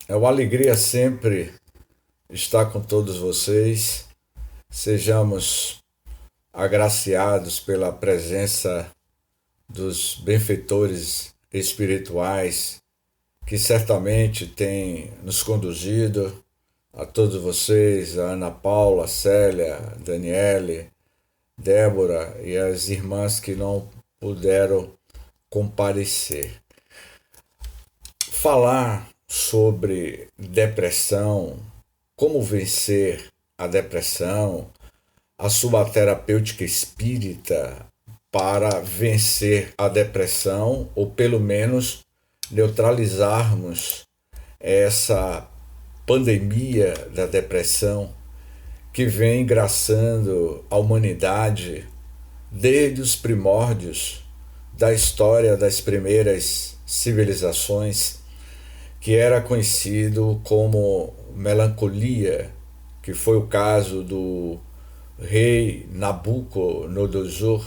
É uma alegria sempre estar com todos vocês. Sejamos agraciados pela presença dos benfeitores espirituais que certamente têm nos conduzido, a todos vocês, a Ana Paula, a Célia, a Daniele, Débora e as irmãs que não puderam comparecer. Falar sobre depressão, como vencer a depressão, a sua terapêutica espírita para vencer a depressão, ou pelo menos neutralizarmos essa pandemia da depressão que vem engraçando a humanidade desde os primórdios da história das primeiras civilizações, que era conhecido como melancolia, que foi o caso do rei Nabucodonosor,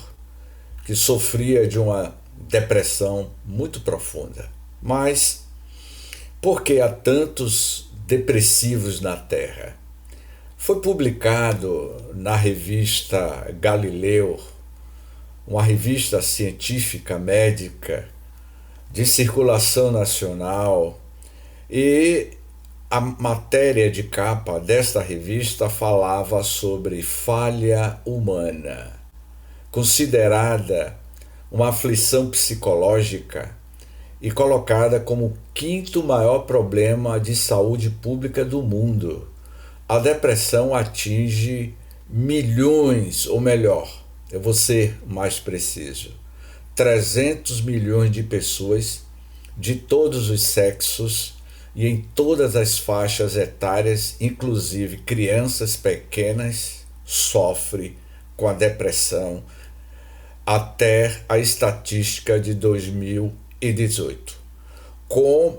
que sofria de uma depressão muito profunda. Mas por que há tantos depressivos na Terra? Foi publicado na revista Galileu, uma revista científica médica de circulação nacional, e a matéria de capa desta revista falava sobre falha humana, considerada uma aflição psicológica e colocada como o quinto maior problema de saúde pública do mundo. A depressão atinge milhões, ou melhor, eu vou ser mais preciso, 300 milhões de pessoas de todos os sexos e em todas as faixas etárias, inclusive crianças pequenas, sofrem com a depressão até a estatística de 2018. Com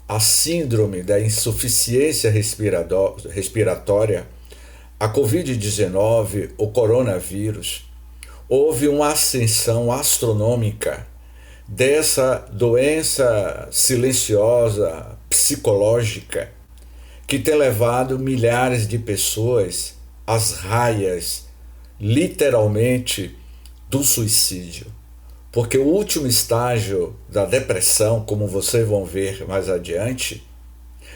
a síndrome da insuficiência respiratória, a Covid-19, o coronavírus, houve uma ascensão astronômica dessa doença silenciosa, psicológica, que tem levado milhares de pessoas às raias, literalmente, do suicídio. Porque o último estágio da depressão, como vocês vão ver mais adiante,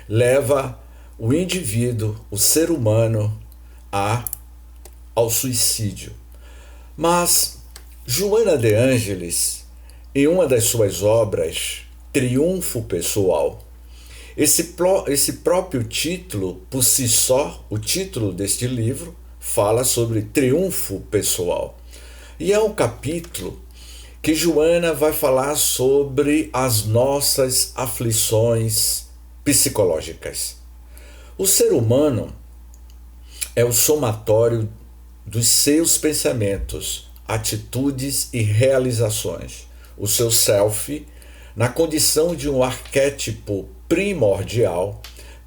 leva o indivíduo, o ser humano, ao suicídio. Mas Joana de Ângeles, em uma das suas obras, Triunfo Pessoal, esse próprio título, por si só, o título deste livro, fala sobre triunfo pessoal. E é um capítulo que Joana vai falar sobre as nossas aflições psicológicas. O ser humano é o somatório dos seus pensamentos, atitudes e realizações. O seu self, na condição de um arquétipo primordial,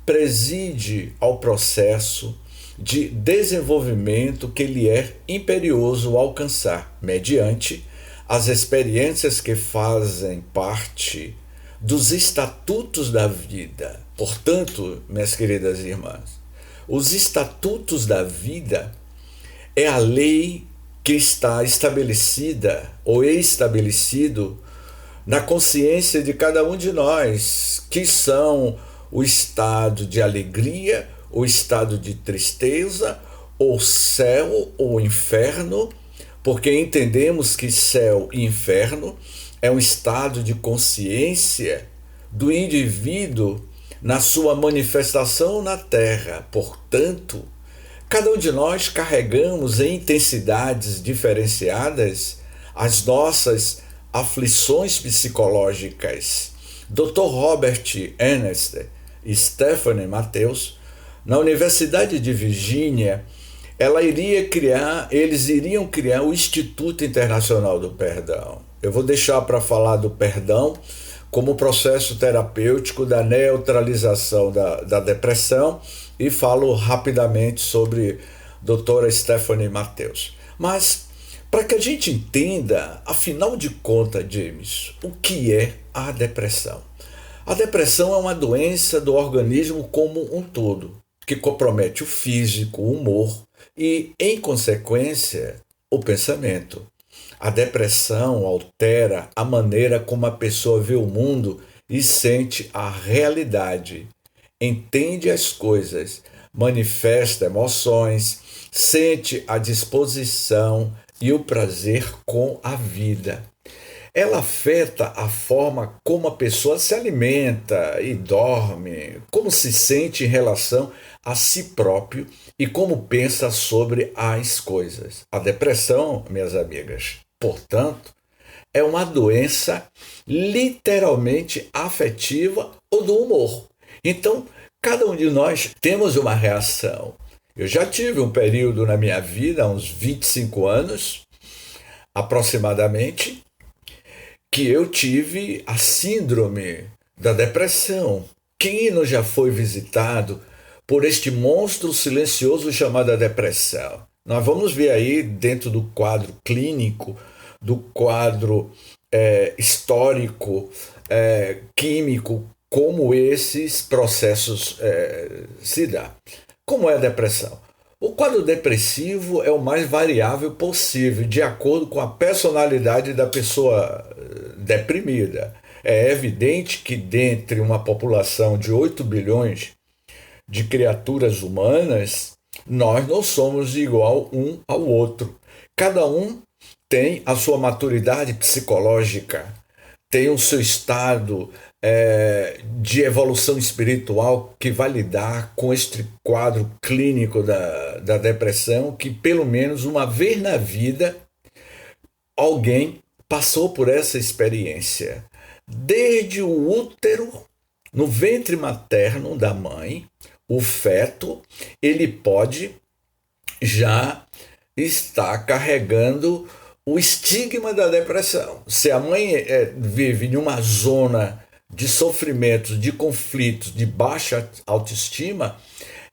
preside ao processo de desenvolvimento que lhe é imperioso alcançar, mediante as experiências que fazem parte dos estatutos da vida. Portanto, minhas queridas irmãs, os estatutos da vida é a lei que está estabelecida ou estabelecido na consciência de cada um de nós, que são o estado de alegria, o estado de tristeza, ou céu ou inferno, porque entendemos que céu e inferno é um estado de consciência do indivíduo na sua manifestação na Terra. Portanto, cada um de nós carregamos em intensidades diferenciadas as nossas aflições psicológicas. Dr. Robert Ernest e Stephanie Matthews, na Universidade de Virgínia, eles iriam criar o Instituto Internacional do Perdão. Eu vou deixar para falar do perdão como processo terapêutico da neutralização da depressão e falo rapidamente sobre doutora Stephanie Matthews. Mas, para que a gente entenda, afinal de contas, James, o que é a depressão? A depressão é uma doença do organismo como um todo, que compromete o físico, o humor e, em consequência, o pensamento. A depressão altera a maneira como a pessoa vê o mundo e sente a realidade, entende as coisas, manifesta emoções, sente a disposição e o prazer com a vida. Ela afeta a forma como a pessoa se alimenta e dorme, como se sente em relação a si próprio e como pensa sobre as coisas. A depressão, minhas amigas, portanto, é uma doença literalmente afetiva ou do humor. Então, cada um de nós temos uma reação. Eu já tive um período na minha vida, há uns 25 anos, aproximadamente, que eu tive a síndrome da depressão. Quem não já foi visitado por este monstro silencioso chamado depressão? Nós vamos ver aí dentro do quadro clínico, do quadro histórico, químico, como esses processos se dão. Como é a depressão? O quadro depressivo é o mais variável possível, de acordo com a personalidade da pessoa deprimida. É evidente que, dentre uma população de 8 bilhões de criaturas humanas, nós não somos igual um ao outro. Cada um tem a sua maturidade psicológica, tem o seu estado de evolução espiritual que vai lidar com este quadro clínico da depressão, que pelo menos uma vez na vida alguém passou por essa experiência. Desde o útero, no ventre materno da mãe, o feto, ele pode já estar carregando o estigma da depressão. Se a mãe vive em uma zona de sofrimentos, de conflitos, de baixa autoestima,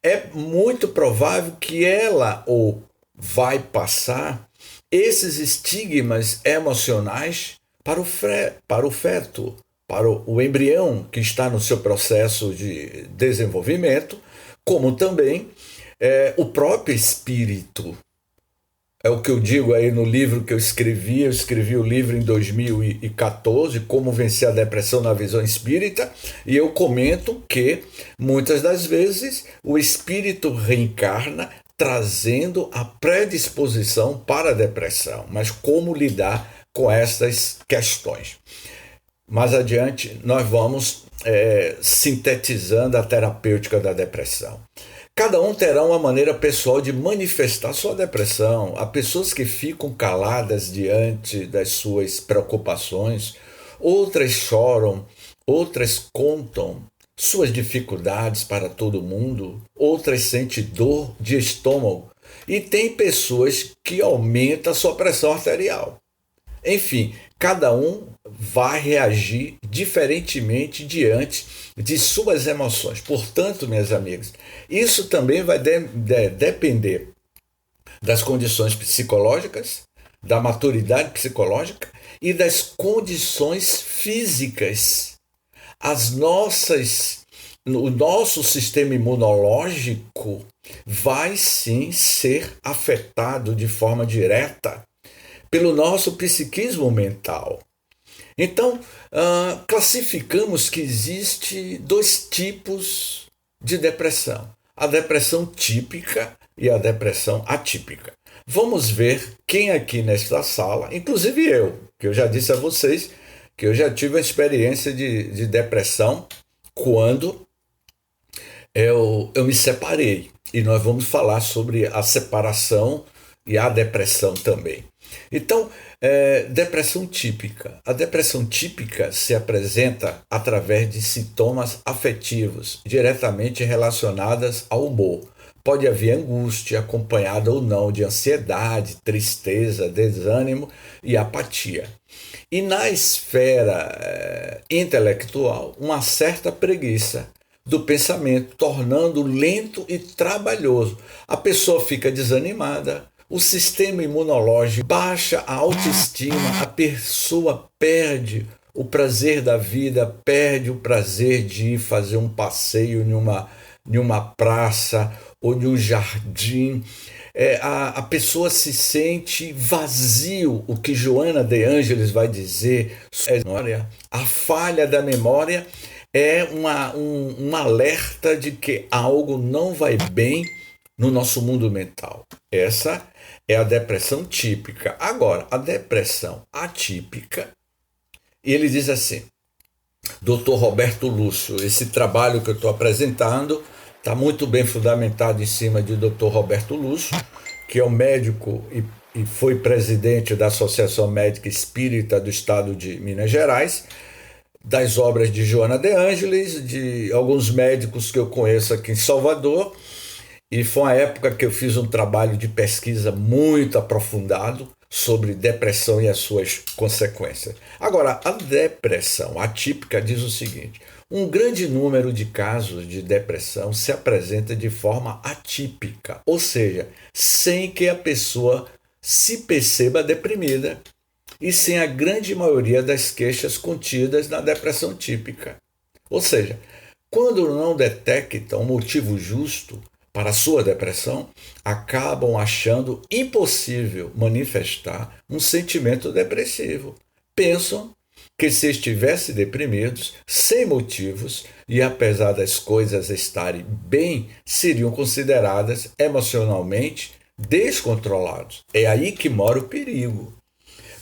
é muito provável que ela ou vai passar esses estigmas emocionais para o feto, para o embrião que está no seu processo de desenvolvimento, como também o próprio espírito. É o que eu digo aí no livro que eu escrevi o livro em 2014, Como Vencer a Depressão na Visão Espírita, e eu comento que, muitas das vezes, o espírito reencarna trazendo a predisposição para a depressão. Mas como lidar com essas questões? Mais adiante, nós vamos sintetizando a terapêutica da depressão. Cada um terá uma maneira pessoal de manifestar sua depressão. Há pessoas que ficam caladas diante das suas preocupações, outras choram, outras contam suas dificuldades para todo mundo, outras sentem dor de estômago e tem pessoas que aumentam a sua pressão arterial. Enfim, cada um vai reagir diferentemente diante de suas emoções. Portanto, minhas amigas, isso também vai depender das condições psicológicas, da maturidade psicológica e das condições físicas. O nosso sistema imunológico vai sim ser afetado de forma direta pelo nosso psiquismo mental. Então, classificamos que existe 2 tipos de depressão: a depressão típica e a depressão atípica. Vamos ver quem aqui nesta sala, inclusive eu, que eu já disse a vocês que eu já tive a experiência de depressão quando eu me separei. E nós vamos falar sobre a separação e a depressão também. Então, depressão típica. A depressão típica se apresenta através de sintomas afetivos diretamente relacionados ao humor. Pode haver angústia acompanhada ou não de ansiedade, tristeza, desânimo e apatia. E na esfera intelectual, uma certa preguiça do pensamento, tornando lento e trabalhoso. A pessoa fica desanimada, o sistema imunológico baixa, a autoestima, a pessoa perde o prazer da vida, perde o prazer de ir fazer um passeio em uma praça ou em um jardim. A pessoa se sente vazio, o que Joana de Ângeles vai dizer, a falha da memória é um alerta de que algo não vai bem no nosso mundo mental. Essa é a depressão típica. Agora, a depressão atípica, e ele diz assim, Dr. Roberto Lúcio, esse trabalho que eu estou apresentando está muito bem fundamentado em cima de Dr. Roberto Lúcio, que é um médico e foi presidente da Associação Médica Espírita do Estado de Minas Gerais, das obras de Joana de Ângeles, de alguns médicos que eu conheço aqui em Salvador, e foi uma época que eu fiz um trabalho de pesquisa muito aprofundado sobre depressão e as suas consequências. Agora, a depressão atípica diz o seguinte: um grande número de casos de depressão se apresenta de forma atípica, ou seja, sem que a pessoa se perceba deprimida e sem a grande maioria das queixas contidas na depressão típica. Ou seja, quando não detectam um motivo justo para a sua depressão, acabam achando impossível manifestar um sentimento depressivo. Pensam que se estivessem deprimidos, sem motivos, e apesar das coisas estarem bem, seriam consideradas emocionalmente descontrolados. É aí que mora o perigo.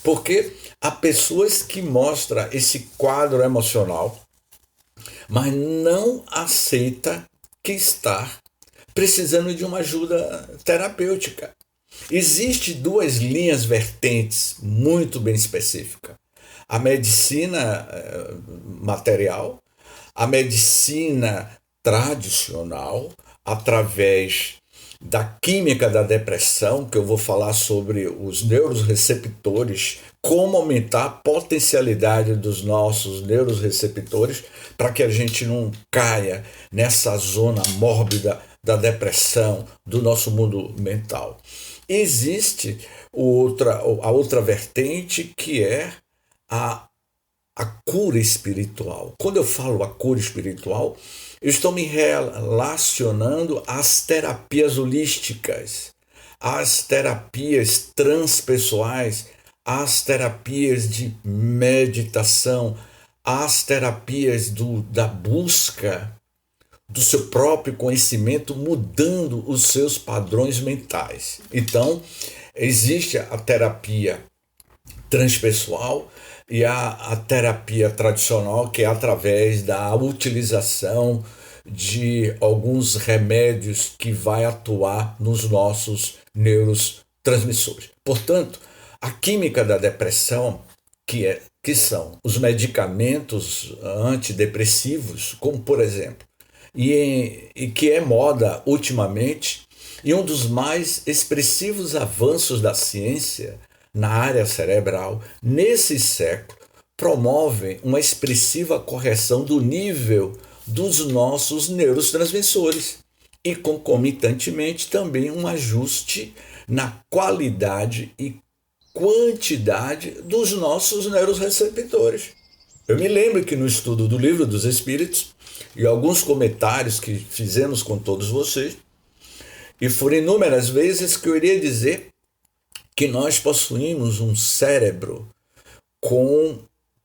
Porque há pessoas que mostram esse quadro emocional, mas não aceita que está precisando de uma ajuda terapêutica. Existem duas linhas vertentes muito bem específicas. A medicina material, a medicina tradicional, através da química da depressão, que eu vou falar sobre os neuroreceptores, como aumentar a potencialidade dos nossos neuroreceptores para que a gente não caia nessa zona mórbida da depressão do nosso mundo mental. Existe a outra vertente, que é a cura espiritual. Quando eu falo a cura espiritual, eu estou me relacionando às terapias holísticas, às terapias transpessoais, às terapias de meditação, às terapias da busca do seu próprio conhecimento, mudando os seus padrões mentais. Então, existe a terapia transpessoal e a terapia tradicional, que é através da utilização de alguns remédios que vai atuar nos nossos neurotransmissores. Portanto, a química da depressão, que são os medicamentos antidepressivos, como por exemplo, e que é moda ultimamente, e um dos mais expressivos avanços da ciência na área cerebral nesse século, promovem uma expressiva correção do nível dos nossos neurotransmissores e, concomitantemente, também um ajuste na qualidade e quantidade dos nossos neuroreceptores. Eu me lembro que no estudo do Livro dos Espíritos e alguns comentários que fizemos com todos vocês, e foram inúmeras vezes que eu iria dizer que nós possuímos um cérebro com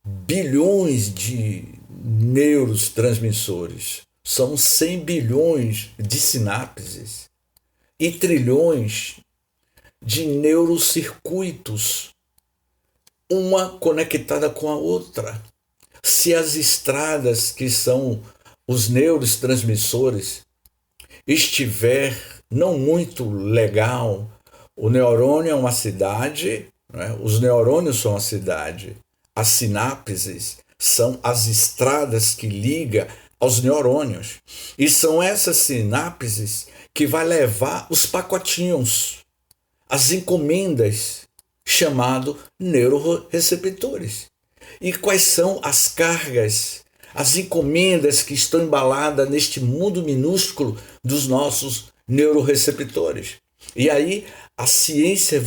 bilhões de neurotransmissores. São 100 bilhões de sinapses e trilhões de neurocircuitos, uma conectada com a outra. Se as estradas, que são os neurotransmissores, estiver não muito legal, o neurônio é uma cidade, né? Os neurônios são a cidade, as sinapses são as estradas que ligam aos neurônios, e são essas sinapses que vai levar os pacotinhos, as encomendas, chamado neuroreceptores. E quais são as cargas, as encomendas que estão embaladas neste mundo minúsculo dos nossos neuroreceptores? E aí a ciência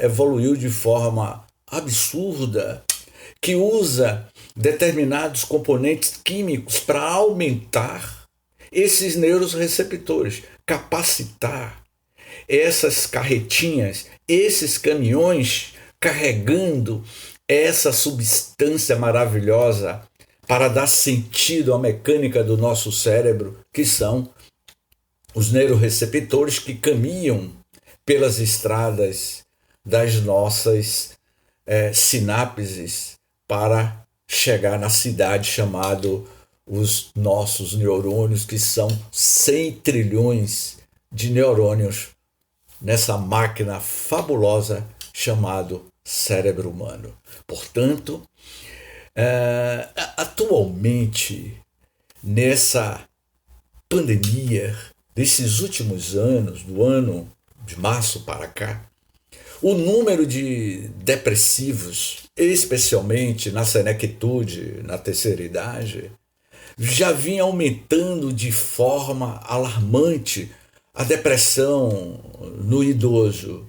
evoluiu de forma absurda, que usa determinados componentes químicos para aumentar esses neuroreceptores, capacitar essas carretinhas, esses caminhões carregando essa substância maravilhosa para dar sentido à mecânica do nosso cérebro, que são os neuroreceptores que caminham pelas estradas das nossas sinapses para chegar na cidade chamado os nossos neurônios, que são 100 trilhões de neurônios nessa máquina fabulosa chamado cérebro humano. Portanto, atualmente, nessa pandemia desses últimos anos, do ano de março para cá, o número de depressivos, especialmente na senectude, na terceira idade, já vinha aumentando de forma alarmante a depressão no idoso.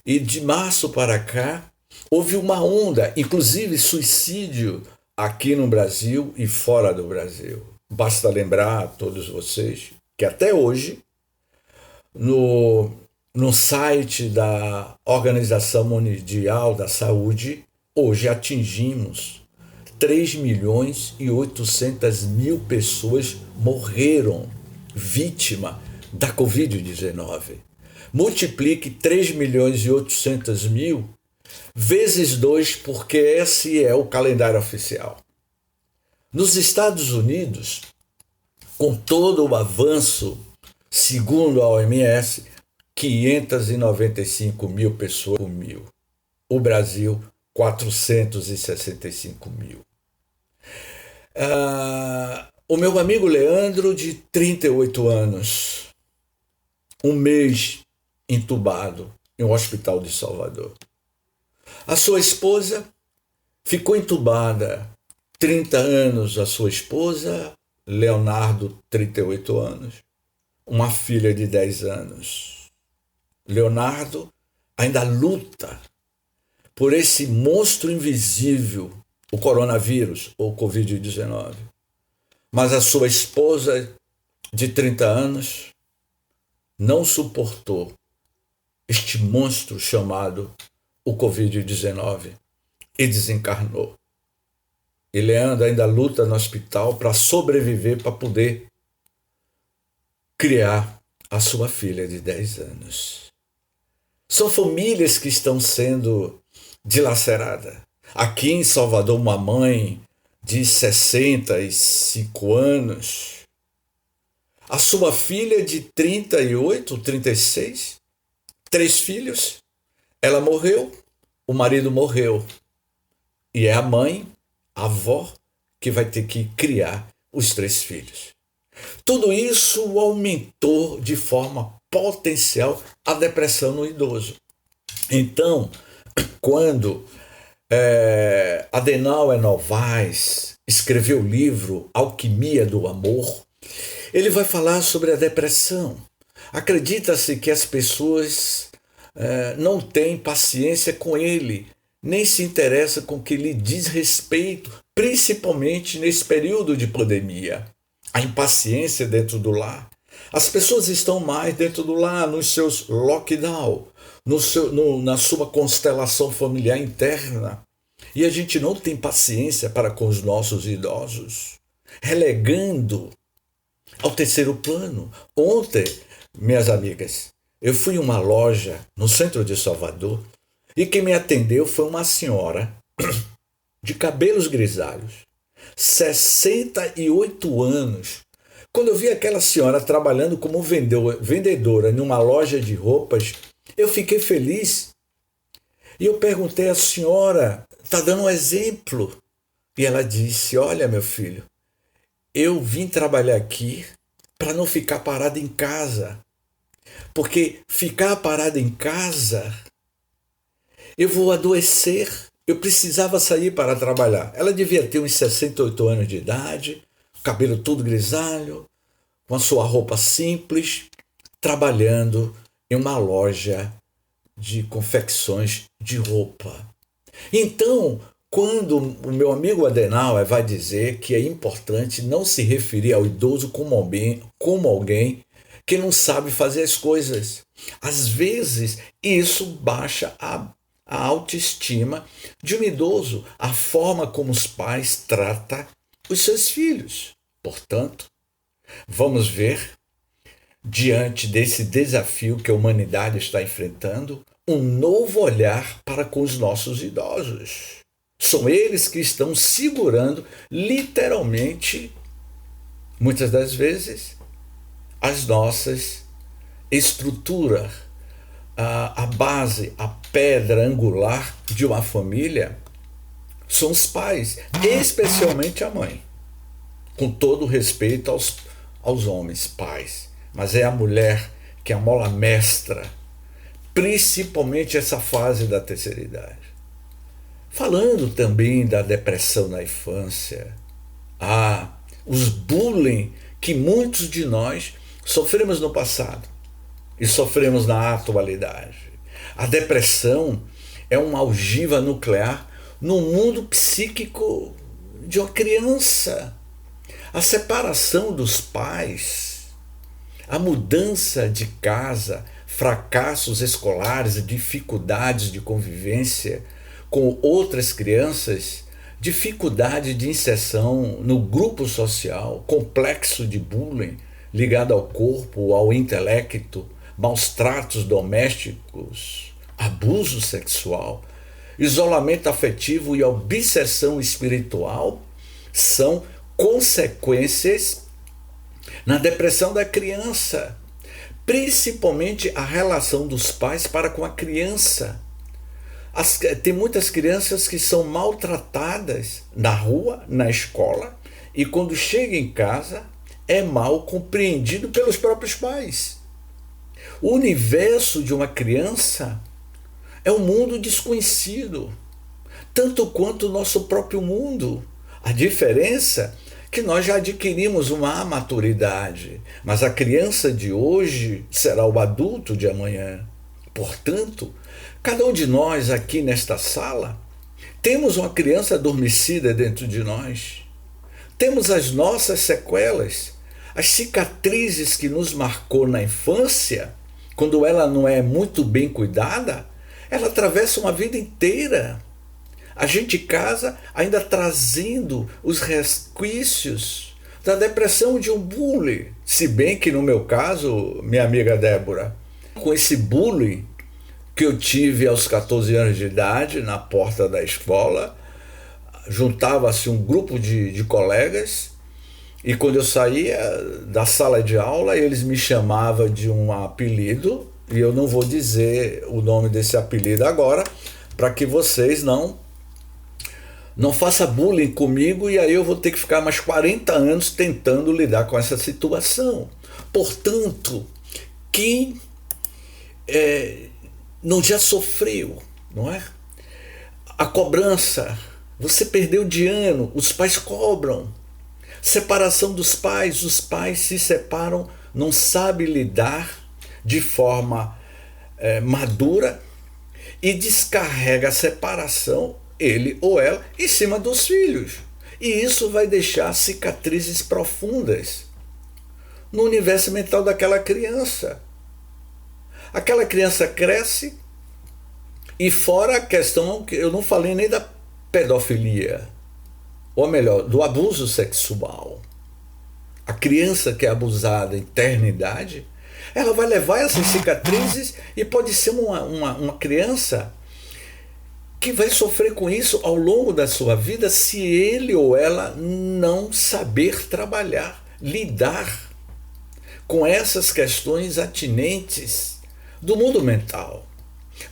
E de março para cá, houve uma onda, inclusive suicídio, aqui no Brasil e fora do Brasil. Basta lembrar a todos vocês que até hoje, no site da Organização Mundial da Saúde, hoje atingimos 3.800.000 pessoas morreram vítima da Covid-19. Multiplique 3.800.000 vezes 2, porque esse é o calendário oficial. Nos Estados Unidos, com todo o avanço, segundo a OMS, 595.000 pessoas por mil. O Brasil, 465.000. O meu amigo Leandro, de 38 anos, um mês entubado em um hospital de Salvador. A sua esposa ficou entubada, 30 anos a sua esposa, Leonardo, 38 anos, uma filha de 10 anos. Leonardo ainda luta por esse monstro invisível, o coronavírus ou Covid-19. Mas a sua esposa de 30 anos não suportou este monstro chamado o Covid-19 e desencarnou. E Leandro ainda luta no hospital para sobreviver, para poder criar a sua filha de 10 anos. São famílias que estão sendo dilaceradas. Aqui em Salvador, uma mãe de 65 anos, a sua filha de 38, 36, 3 filhos, ela morreu, o marido morreu. E é a mãe, a avó, que vai ter que criar os 3 filhos. Tudo isso aumentou de forma potencial a depressão no idoso. Então, quando Adenauer Novaes escreveu o livro Alquimia do Amor, ele vai falar sobre a depressão. Acredita-se que as pessoas não têm paciência com ele, nem se interessam com o que lhe diz respeito, principalmente nesse período de pandemia. A impaciência dentro do lar. As pessoas estão mais dentro do lar, nos seus lockdown, na sua constelação familiar interna. E a gente não tem paciência para com os nossos idosos, relegando ao terceiro plano. Ontem, minhas amigas, eu fui em uma loja no centro de Salvador e quem me atendeu foi uma senhora de cabelos grisalhos, 68 anos. Quando eu vi aquela senhora trabalhando como vendedora numa loja de roupas, eu fiquei feliz. E eu perguntei à senhora, está dando um exemplo? E ela disse, olha meu filho, eu vim trabalhar aqui para não ficar parada em casa. Porque ficar parada em casa, eu vou adoecer. Eu precisava sair para trabalhar. Ela devia ter uns 68 anos de idade, cabelo todo grisalho, com a sua roupa simples, trabalhando em uma loja de confecções de roupa. Então, quando o meu amigo Adenauer vai dizer que é importante não se referir ao idoso como alguém que não sabe fazer as coisas. Às vezes, isso baixa a autoestima de um idoso, a forma como os pais tratam os seus filhos. Portanto, vamos ver, diante desse desafio que a humanidade está enfrentando, um novo olhar para com os nossos idosos. São eles que estão segurando, literalmente, muitas das vezes, as nossas estruturas, a base, a pedra angular de uma família são os pais, especialmente a mãe. Com todo respeito aos homens, pais. Mas é a mulher que é a mola mestra, principalmente essa fase da terceira idade. Falando também da depressão na infância, os bullying que muitos de nós sofremos no passado e sofremos na atualidade. A depressão é uma algiva nuclear no mundo psíquico de uma criança. A separação dos pais, a mudança de casa, fracassos escolares, dificuldades de convivência com outras crianças, dificuldade de inserção no grupo social, complexo de bullying ligado ao corpo, ao intelecto, maus tratos domésticos, abuso sexual, isolamento afetivo e obsessão espiritual são consequências na depressão da criança, principalmente a relação dos pais para com a criança. Tem muitas crianças que são maltratadas na rua, na escola, e quando chega em casa é mal compreendido pelos próprios pais. O universo de uma criança é um mundo desconhecido, tanto quanto o nosso próprio mundo. A diferença é que nós já adquirimos uma maturidade, mas a criança de hoje será o adulto de amanhã. Portanto, cada um de nós aqui nesta sala temos uma criança adormecida dentro de nós. Temos as nossas sequelas, as cicatrizes que nos marcou na infância, quando ela não é muito bem cuidada, ela atravessa uma vida inteira. A gente casa ainda trazendo os resquícios da depressão de um bullying. Se bem que no meu caso, minha amiga Débora, com esse bullying que eu tive aos 14 anos de idade, na porta da escola, juntava-se um grupo de colegas, e quando eu saía da sala de aula, eles me chamavam de um apelido, e eu não vou dizer o nome desse apelido agora, para que vocês não façam bullying comigo, e aí eu vou ter que ficar mais 40 anos tentando lidar com essa situação. Portanto, quem não já sofreu, não é? A cobrança, você perdeu de ano, os pais cobram. Separação dos pais, os pais se separam, não sabem lidar de forma madura e descarrega a separação, ele ou ela, em cima dos filhos. E isso vai deixar cicatrizes profundas no universo mental daquela criança. Aquela criança cresce, e fora a questão que eu não falei nem da pedofilia, ou melhor, do abuso sexual. A criança que é abusada em terna idade, ela vai levar essas cicatrizes e pode ser uma criança que vai sofrer com isso ao longo da sua vida se ele ou ela não saber trabalhar, lidar com essas questões atinentes do mundo mental.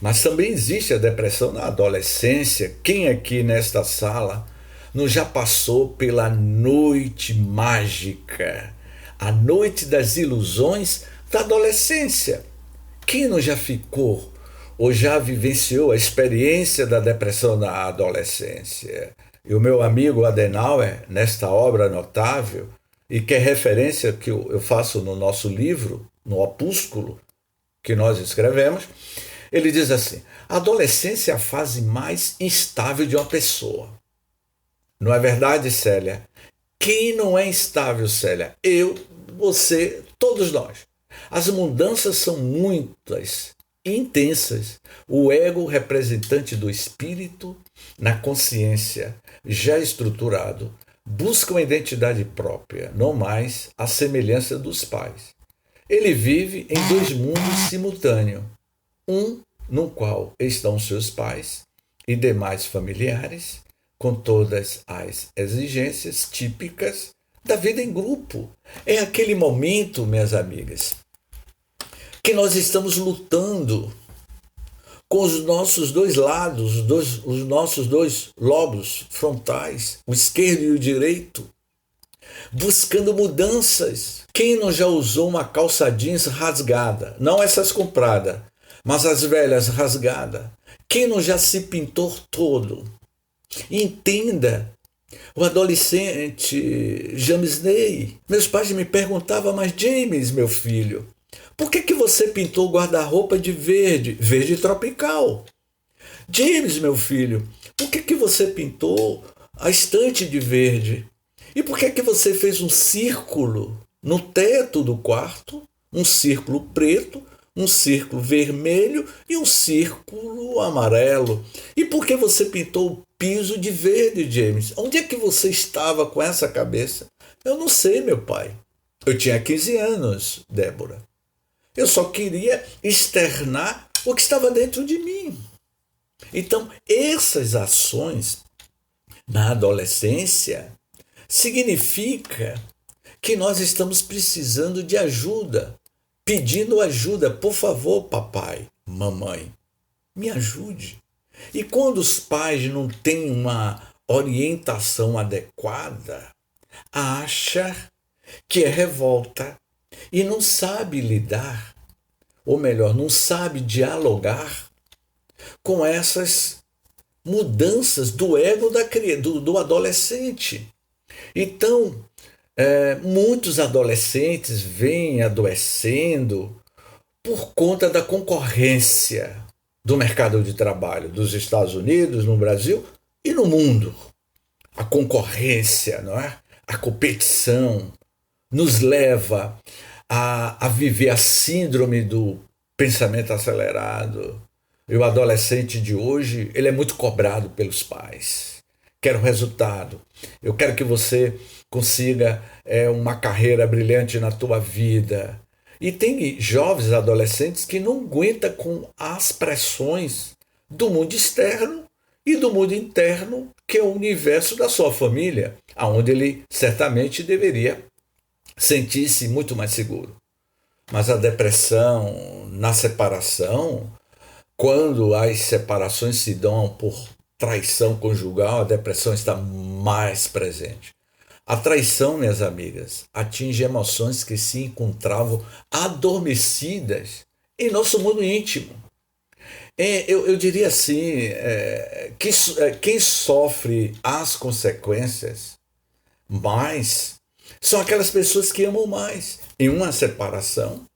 Mas também existe a depressão na adolescência. Quem aqui nesta sala não já passou pela noite mágica, a noite das ilusões da adolescência? Quem não já ficou ou já vivenciou a experiência da depressão na adolescência? E o meu amigo Adenauer, nesta obra notável, e que é referência que eu faço no nosso livro, no opúsculo que nós escrevemos, Ele diz assim: a adolescência é a fase mais instável de uma pessoa. Não é verdade, Célia? Quem não é instável, Célia? Eu, você, todos nós. As mudanças são muitas e intensas. O ego, representante do espírito, na consciência, já estruturado, busca uma identidade própria, não mais a semelhança dos pais. Ele vive em dois mundos simultâneos. Um no qual estão seus pais e demais familiares, com todas as exigências típicas da vida em grupo. É aquele momento, minhas amigas, que nós estamos lutando com os nossos dois lados, os nossos dois lobos frontais, o esquerdo e o direito, buscando mudanças. Quem não já usou uma calça jeans rasgada? Não essas compradas, mas as velhas rasgadas. Quem não já se pintou todo? Entenda, o adolescente James Ney. Meus pais me perguntavam: mas James, meu filho, por que você pintou o guarda-roupa de verde, verde tropical? James, meu filho, por que você pintou a estante de verde? E por que você fez um círculo no teto do quarto, um círculo preto, um círculo vermelho e um círculo amarelo? E por que você pintou o piso de verde, James? Onde é que você estava com essa cabeça? Eu não sei, meu pai. Eu tinha 15 anos, Débora. Eu só queria externar o que estava dentro de mim. Então, essas ações na adolescência significa que nós estamos precisando de ajuda, pedindo ajuda. Por favor, papai, mamãe, me ajude. E quando os pais não têm uma orientação adequada, acha que é revolta e não sabe lidar, ou melhor, não sabe dialogar com essas mudanças do ego do adolescente. Então, muitos adolescentes vêm adoecendo por conta da concorrência do mercado de trabalho dos Estados Unidos, no Brasil e no mundo. A concorrência, não é? A competição nos leva a viver a síndrome do pensamento acelerado. E o adolescente de hoje, ele é muito cobrado pelos pais. Quero resultado. Eu quero que você consiga uma carreira brilhante na tua vida. E tem jovens adolescentes que não aguentam com as pressões do mundo externo e do mundo interno, que é o universo da sua família, onde ele certamente deveria sentir-se muito mais seguro. Mas a depressão na separação, quando as separações se dão por traição conjugal, a depressão está mais presente. A traição, minhas amigas, atinge emoções que se encontravam adormecidas em nosso mundo íntimo. Eu diria assim, quem sofre as consequências mais são aquelas pessoas que amam mais. Em uma separação,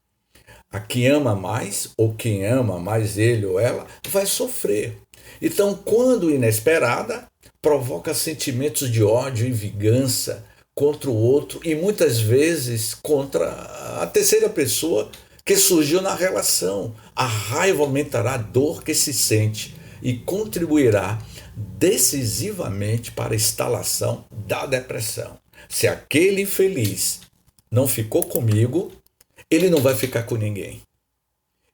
a quem ama mais, ou quem ama mais ele ou ela, vai sofrer. Então, quando inesperada, provoca sentimentos de ódio e vingança contra o outro e muitas vezes contra a terceira pessoa que surgiu na relação. A raiva aumentará a dor que se sente e contribuirá decisivamente para a instalação da depressão. Se aquele infeliz não ficou comigo, ele não vai ficar com ninguém.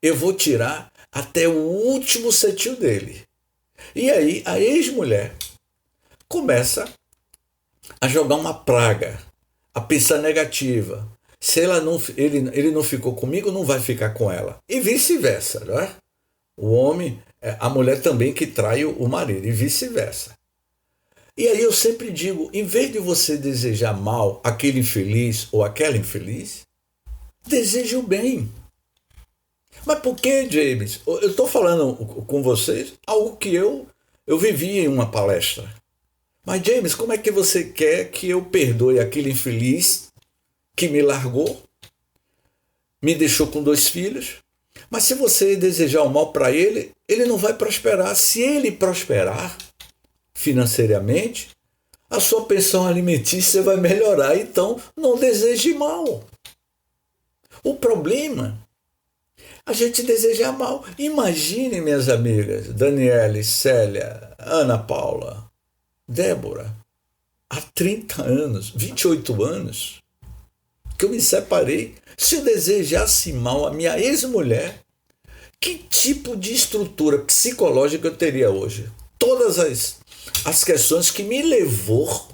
Eu vou tirar até o último centil dele. E aí a ex-mulher começa a jogar uma praga, a pensar negativa. Se ele não ficou comigo, não vai ficar com ela. E vice-versa, não é? O homem, a mulher também que trai o marido, e vice-versa. E aí eu sempre digo, em vez de você desejar mal aquele infeliz ou aquela infeliz, deseje o bem. Mas por que, James? Eu estou falando com vocês algo que eu vivi em uma palestra. Mas, James, como é que você quer que eu perdoe aquele infeliz que me largou, me deixou com 2 filhos, Mas se você desejar o mal para ele, ele não vai prosperar. Se ele prosperar financeiramente, a sua pensão alimentícia vai melhorar. Então, não deseje mal. O problema, a gente deseja mal. Imagine, minhas amigas, Daniele, Célia, Ana Paula, Débora, há 30 anos, 28 anos, que eu me separei. Se eu desejasse mal a minha ex-mulher, que tipo de estrutura psicológica eu teria hoje? Todas as questões que me levou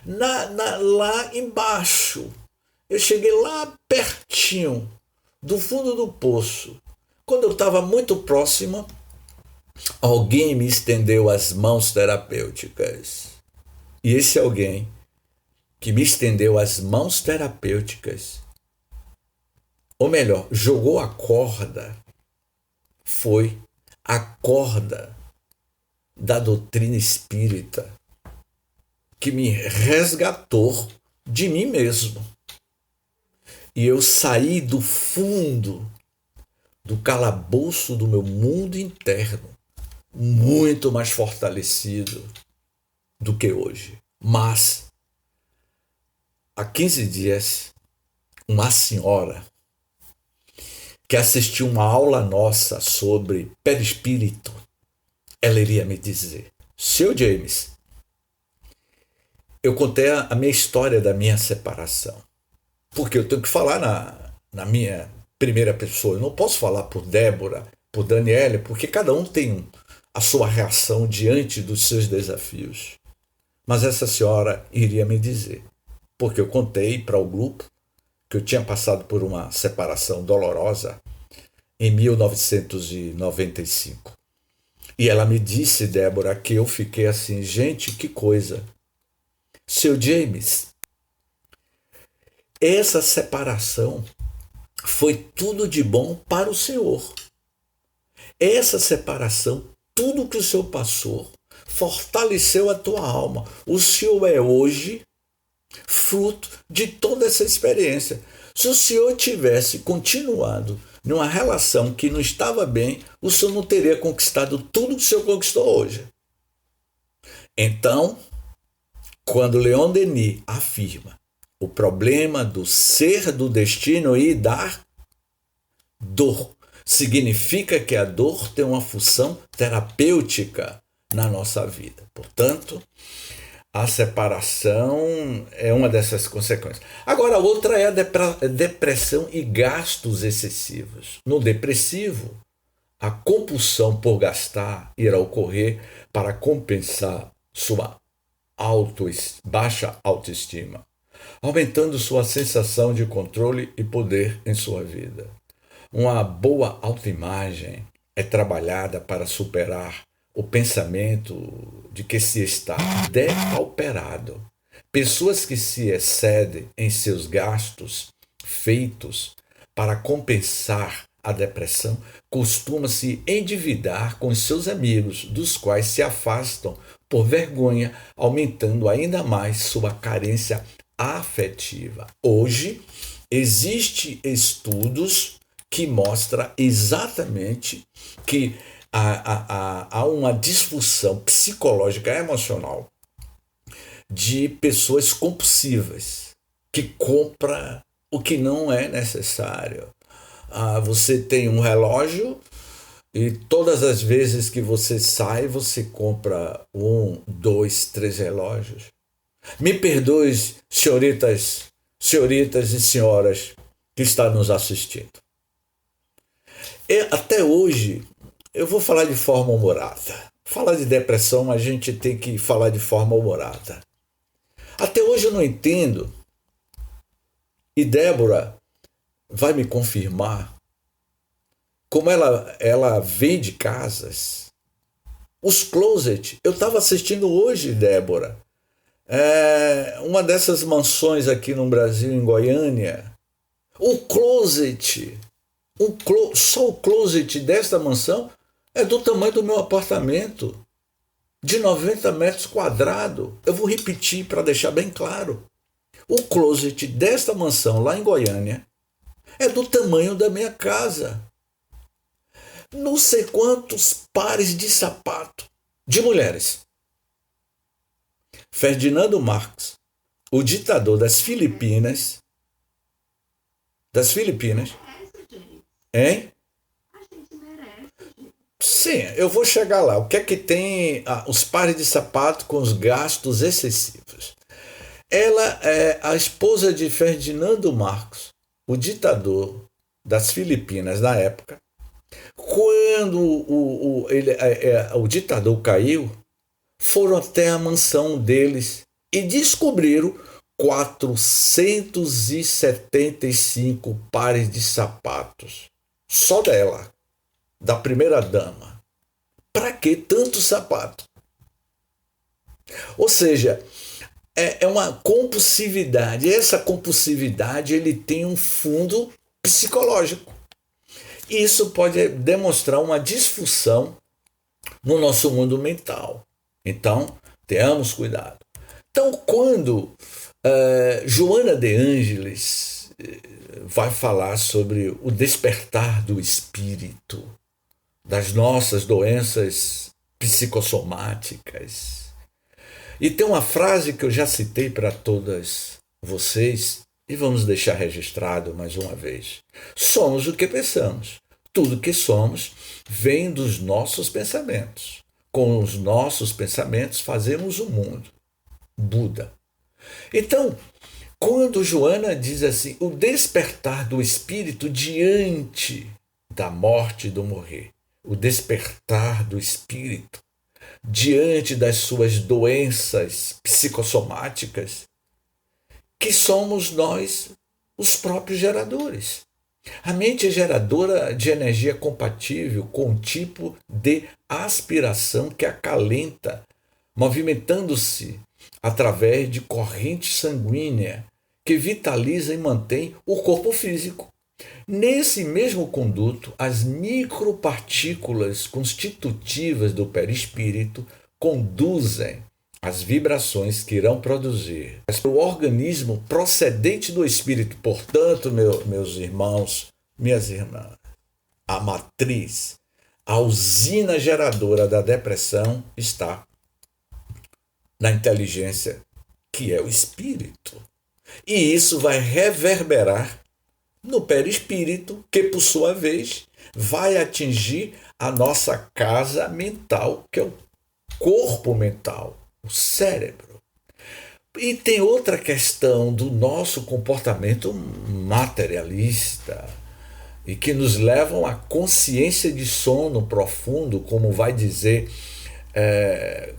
lá embaixo. Eu cheguei lá pertinho do fundo do poço. Quando eu estava muito próximo, alguém me estendeu as mãos terapêuticas. E esse alguém que me estendeu as mãos terapêuticas, ou melhor, jogou a corda, foi a corda da doutrina espírita que me resgatou de mim mesmo. E eu saí do fundo do calabouço do meu mundo interno muito mais fortalecido do que hoje. Mas, há 15 dias, uma senhora que assistiu uma aula nossa sobre perispírito, ela iria me dizer: Seu James, eu contei a minha história da minha separação, porque eu tenho que falar na minha primeira pessoa. Eu não posso falar por Débora, por Daniele, porque cada um tem a sua reação diante dos seus desafios. Mas essa senhora iria me dizer, porque eu contei para o grupo que eu tinha passado por uma separação dolorosa em 1995. E ela me disse, Débora, que eu fiquei assim, gente, que coisa. Seu James, essa separação foi tudo de bom para o Senhor. Essa separação, tudo que o Senhor passou, fortaleceu a tua alma. O Senhor é hoje fruto de toda essa experiência. Se o Senhor tivesse continuado numa relação que não estava bem, o Senhor não teria conquistado tudo que o Senhor conquistou hoje. Então, quando Leon Denis afirma o problema do ser, do destino e dar dor, significa que a dor tem uma função terapêutica na nossa vida. Portanto, a separação é uma dessas consequências. Agora, a outra é a depressão e gastos excessivos. No depressivo, a compulsão por gastar irá ocorrer para compensar sua baixa autoestima, aumentando sua sensação de controle e poder em sua vida. Uma boa autoimagem é trabalhada para superar o pensamento de que se está depauperado. Pessoas que se excedem em seus gastos feitos para compensar a depressão costumam se endividar com seus amigos, dos quais se afastam por vergonha, aumentando ainda mais sua carência afetiva. Hoje, existem estudos que mostram exatamente que há uma disfunção psicológica e emocional de pessoas compulsivas que compram o que não é necessário. Você tem um relógio e todas as vezes que você sai, você compra 1, 2, 3 relógios. Me perdoe, senhoritas e senhoras que estão nos assistindo. Até hoje, eu vou falar de forma humorada. Falar de depressão, a gente tem que falar de forma humorada. Até hoje eu não entendo, e Débora vai me confirmar, como ela vende casas. Os closet, eu estava assistindo hoje, Débora, uma dessas mansões aqui no Brasil, em Goiânia. O closet, só o closet desta mansão é do tamanho do meu apartamento, de 90 metros quadrados. Eu vou repetir para deixar bem claro. O closet desta mansão lá em Goiânia é do tamanho da minha casa. não sei quantos pares de sapato de mulheres. Ferdinando Marcos, o ditador das Filipinas, hein? Sim, eu vou chegar lá. O que é que tem os pares de sapato com os gastos excessivos? Ela é a esposa de Ferdinando Marcos, o ditador das Filipinas na época. Quando o ditador caiu, foram até a mansão deles e descobriram 475 pares de sapatos. Só dela, da primeira dama. Para que tanto sapato? Ou seja, é uma compulsividade. Essa compulsividade ele tem um fundo psicológico. Isso pode demonstrar uma disfunção no nosso mundo mental. Então, tenhamos cuidado. Então, quando Joana de Ângeles vai falar sobre o despertar do espírito, das nossas doenças psicossomáticas, e tem uma frase que eu já citei para todas vocês, e vamos deixar registrado mais uma vez. Somos o que pensamos. Tudo que somos vem dos nossos pensamentos. Com os nossos pensamentos fazemos o mundo. Buda. Então, quando Joana diz assim, o despertar do espírito diante da morte e do morrer, o despertar do espírito diante das suas doenças psicossomáticas, que somos nós os próprios geradores. A mente é geradora de energia compatível com um tipo de aspiração que acalenta, movimentando-se através de corrente sanguínea que vitaliza e mantém o corpo físico. Nesse mesmo conduto, as micropartículas constitutivas do perispírito conduzem as vibrações que irão produzir o organismo procedente do espírito. Portanto, meus irmãos, minhas irmãs, a matriz, a usina geradora da depressão está na inteligência, que é o espírito. E isso vai reverberar no perispírito, que por sua vez vai atingir a nossa casa mental, que é o corpo mental, o cérebro. E tem outra questão do nosso comportamento materialista e que nos levam à consciência de sono profundo, como vai dizer,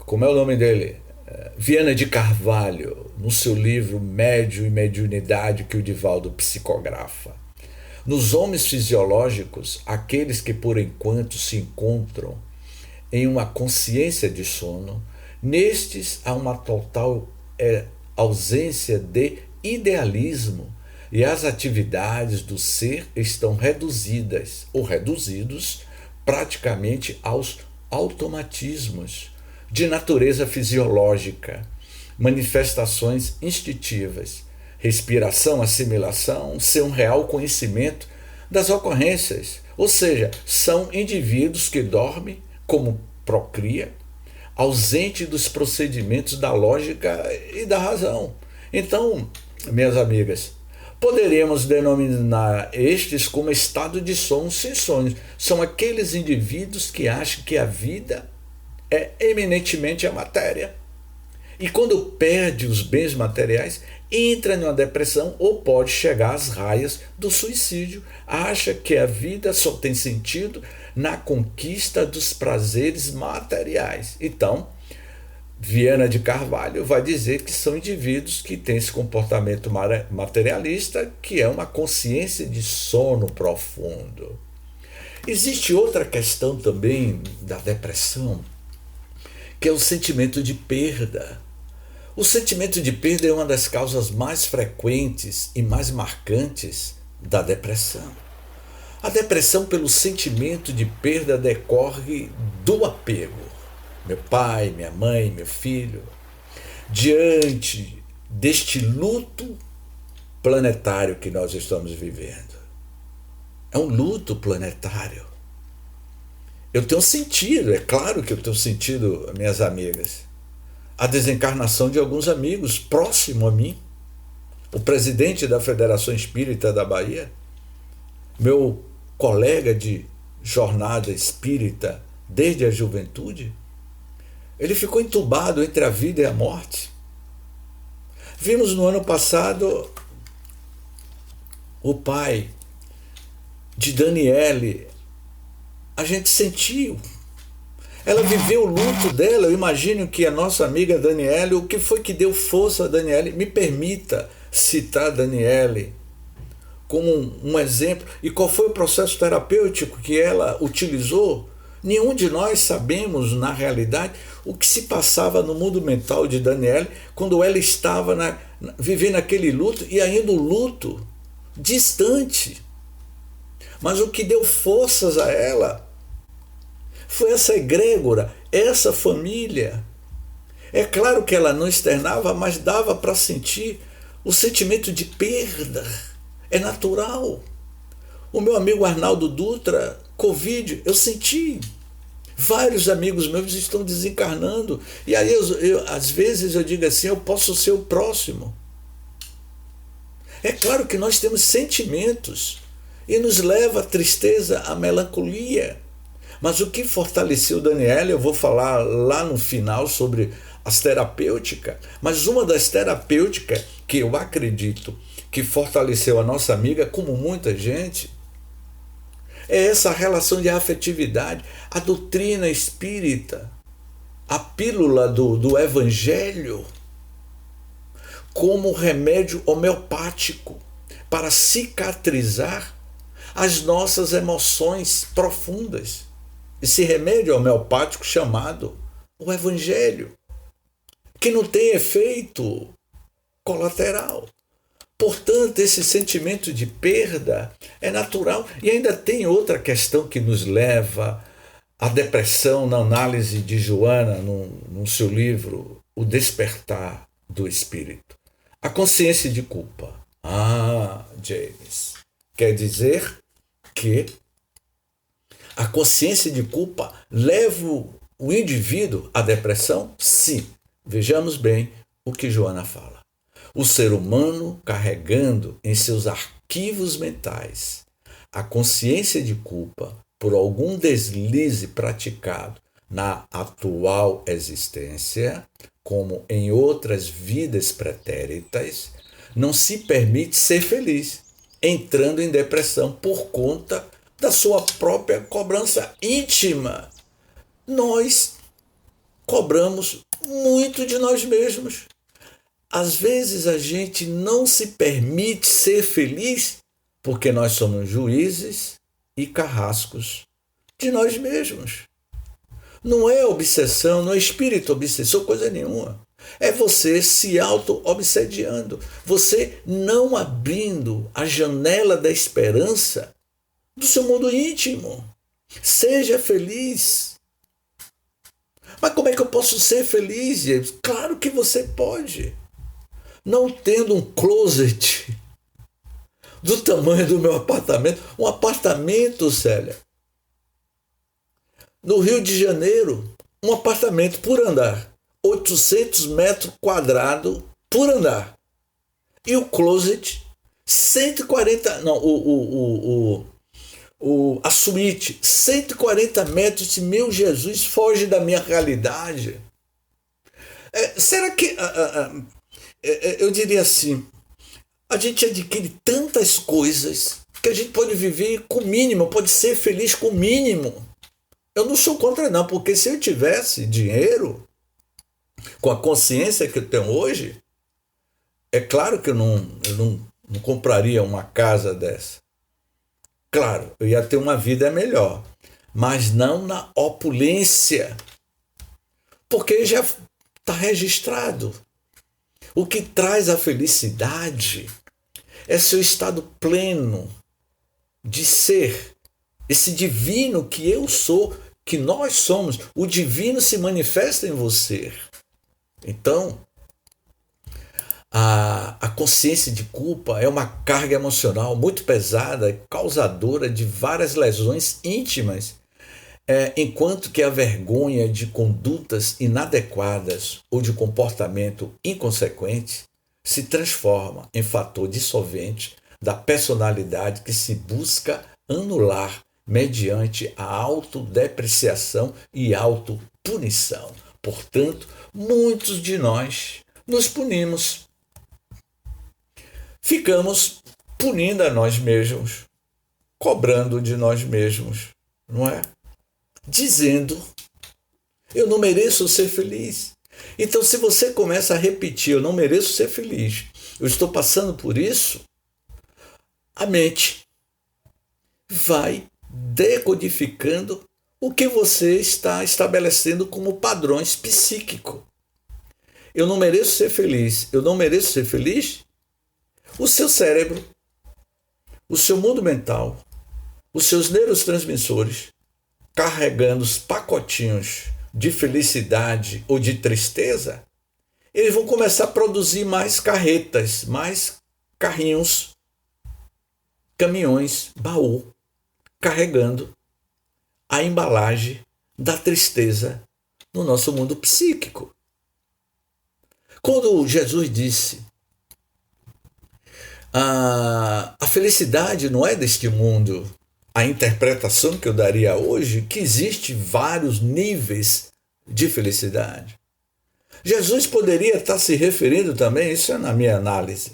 como é o nome dele? Viana de Carvalho, no seu livro Médio e Mediunidade, que o Divaldo psicografa. Nos homens fisiológicos, aqueles que por enquanto se encontram em uma consciência de sono, nestes há uma total ausência de idealismo e as atividades do ser estão reduzidas ou reduzidos praticamente aos automatismos de natureza fisiológica, manifestações instintivas, respiração, assimilação, sem um real conhecimento das ocorrências. Ou seja, são indivíduos que dormem como procria, ausente dos procedimentos da lógica e da razão. Então, minhas amigas, poderíamos denominar estes como estado de sono sem sonhos. São aqueles indivíduos que acham que a vida é eminentemente a matéria. E quando perde os bens materiais, entra numa depressão ou pode chegar às raias do suicídio. Acha que a vida só tem sentido na conquista dos prazeres materiais. Então, Viana de Carvalho vai dizer que são indivíduos que têm esse comportamento materialista, que é uma consciência de sono profundo. Existe outra questão também da depressão, que é o sentimento de perda. O sentimento de perda é uma das causas mais frequentes e mais marcantes da depressão. A depressão pelo sentimento de perda decorre do apego. Meu pai, minha mãe, meu filho, diante deste luto planetário que nós estamos vivendo. É um luto planetário. Eu tenho sentido, é claro que eu tenho sentido, minhas amigas, a desencarnação de alguns amigos próximo a mim. O presidente da Federação Espírita da Bahia, meu colega de jornada espírita desde a juventude, ele ficou entubado entre a vida e a morte. Vimos no ano passado o pai de Daniele. A gente sentiu. Ela viveu o luto dela. Eu imagino que a nossa amiga Daniele, o que foi que deu força a Daniele? Me permita citar Daniele como um exemplo. E qual foi o processo terapêutico que ela utilizou? Nenhum de nós sabemos, na realidade, o que se passava no mundo mental de Daniele quando ela estava vivendo aquele luto, e ainda o luto distante. Mas o que deu forças a ela foi essa egrégora, essa família. É claro que ela não externava, mas dava para sentir o sentimento de perda. É natural. O meu amigo Arnaldo Dutra, Covid, eu senti. Vários amigos meus estão desencarnando. E aí, às vezes, eu digo assim, eu posso ser o próximo. É claro que nós temos sentimentos e nos leva à tristeza, à melancolia. Mas o que fortaleceu Daniela, eu vou falar lá no final sobre as terapêuticas, mas uma das terapêuticas que eu acredito que fortaleceu a nossa amiga, como muita gente, é essa relação de afetividade, a doutrina espírita, a pílula do evangelho, como remédio homeopático para cicatrizar as nossas emoções profundas. Esse remédio homeopático chamado o evangelho, que não tem efeito colateral. Portanto, esse sentimento de perda é natural. E ainda tem outra questão que nos leva à depressão, na análise de Joana, no seu livro O Despertar do Espírito. A consciência de culpa. James, quer dizer que a consciência de culpa leva o indivíduo à depressão? Sim. Vejamos bem o que Joana fala. O ser humano carregando em seus arquivos mentais a consciência de culpa por algum deslize praticado na atual existência, como em outras vidas pretéritas, não se permite ser feliz, entrando em depressão por conta da sua própria cobrança íntima. Nós cobramos muito de nós mesmos. Às vezes a gente não se permite ser feliz porque nós somos juízes e carrascos de nós mesmos. Não é obsessão, não é espírito obsessor, coisa nenhuma. É você se auto-obsediando, você não abrindo a janela da esperança do seu mundo íntimo. Seja feliz. Mas como é que eu posso ser feliz, James? Claro que você pode. Não tendo um closet do tamanho do meu apartamento. Um apartamento, Célia, no Rio de Janeiro, um apartamento por andar. 800 metros quadrados por andar. E o closet, 140... Não, a suíte, 140 metros. Meu Jesus, foge da minha realidade. Será que... eu diria assim, a gente adquire tantas coisas que a gente pode viver com o mínimo, pode ser feliz com o mínimo. Eu não sou contra não, porque se eu tivesse dinheiro, com a consciência que eu tenho hoje, é claro que eu não compraria uma casa dessa. Claro, eu ia ter uma vida melhor, mas não na opulência, porque já está registrado. O que traz a felicidade é seu estado pleno de ser, esse divino que eu sou, que nós somos. O divino se manifesta em você. Então, a consciência de culpa é uma carga emocional muito pesada, causadora de várias lesões íntimas enquanto que a vergonha de condutas inadequadas ou de comportamento inconsequente se transforma em fator dissolvente da personalidade que se busca anular mediante a autodepreciação e autopunição. Portanto, muitos de nós nos punimos. Ficamos punindo a nós mesmos, cobrando de nós mesmos, não é? Dizendo, eu não mereço ser feliz. Então, se você começa a repetir, eu não mereço ser feliz, eu estou passando por isso, a mente vai decodificando o que você está estabelecendo como padrões psíquicos. Eu não mereço ser feliz, eu não mereço ser feliz. O seu cérebro, o seu mundo mental, os seus neurotransmissores, carregando os pacotinhos de felicidade ou de tristeza, eles vão começar a produzir mais carretas, mais carrinhos, caminhões, baú, carregando a embalagem da tristeza no nosso mundo psíquico. Quando Jesus disse, a felicidade não é deste mundo, a interpretação que eu daria hoje, que existe vários níveis de felicidade. Jesus poderia estar se referindo também, isso é na minha análise,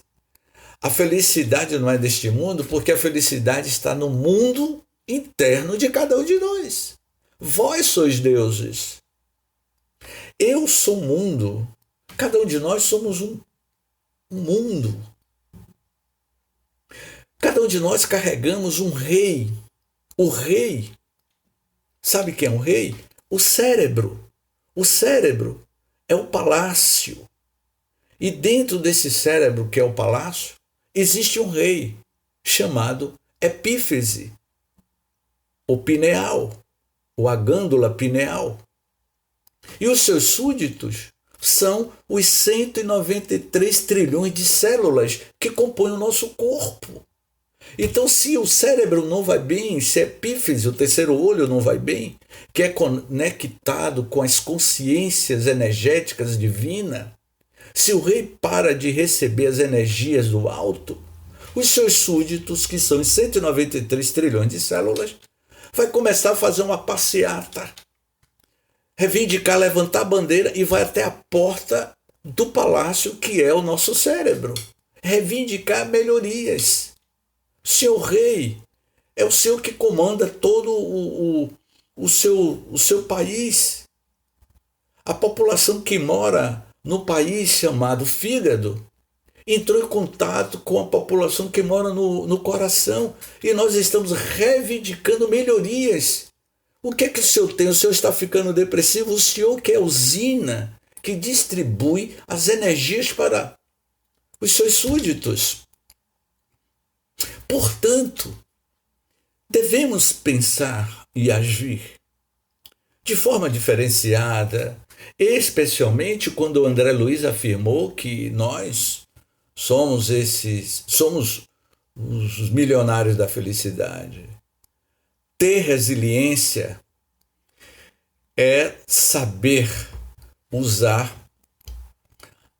a felicidade não é deste mundo, porque a felicidade está no mundo interno de cada um de nós. Vós sois deuses. Eu sou mundo. Cada um de nós somos um mundo. Cada um de nós carregamos um rei. O rei, sabe quem é um rei? O cérebro. O cérebro é o palácio. E dentro desse cérebro, que é o palácio, existe um rei chamado epífise, o pineal, ou a glândula pineal. E os seus súditos são os 193 trilhões de células que compõem o nosso corpo. Então, se o cérebro não vai bem, se a epífise, o terceiro olho, não vai bem, que é conectado com as consciências energéticas divinas, se o rei para de receber as energias do alto, os seus súditos, que são os 193 trilhões de células, vai começar a fazer uma passeata, reivindicar, levantar a bandeira e vai até a porta do palácio, que é o nosso cérebro, reivindicar melhorias. Seu rei é o seu que comanda todo o seu país. A população que mora no país chamado fígado entrou em contato com a população que mora no coração e nós estamos reivindicando melhorias. O que é que o senhor tem? O senhor está ficando depressivo? O senhor que é a usina que distribui as energias para os seus súditos. Portanto, devemos pensar e agir de forma diferenciada, especialmente quando o André Luiz afirmou que nós somos os milionários da felicidade. Ter resiliência é saber usar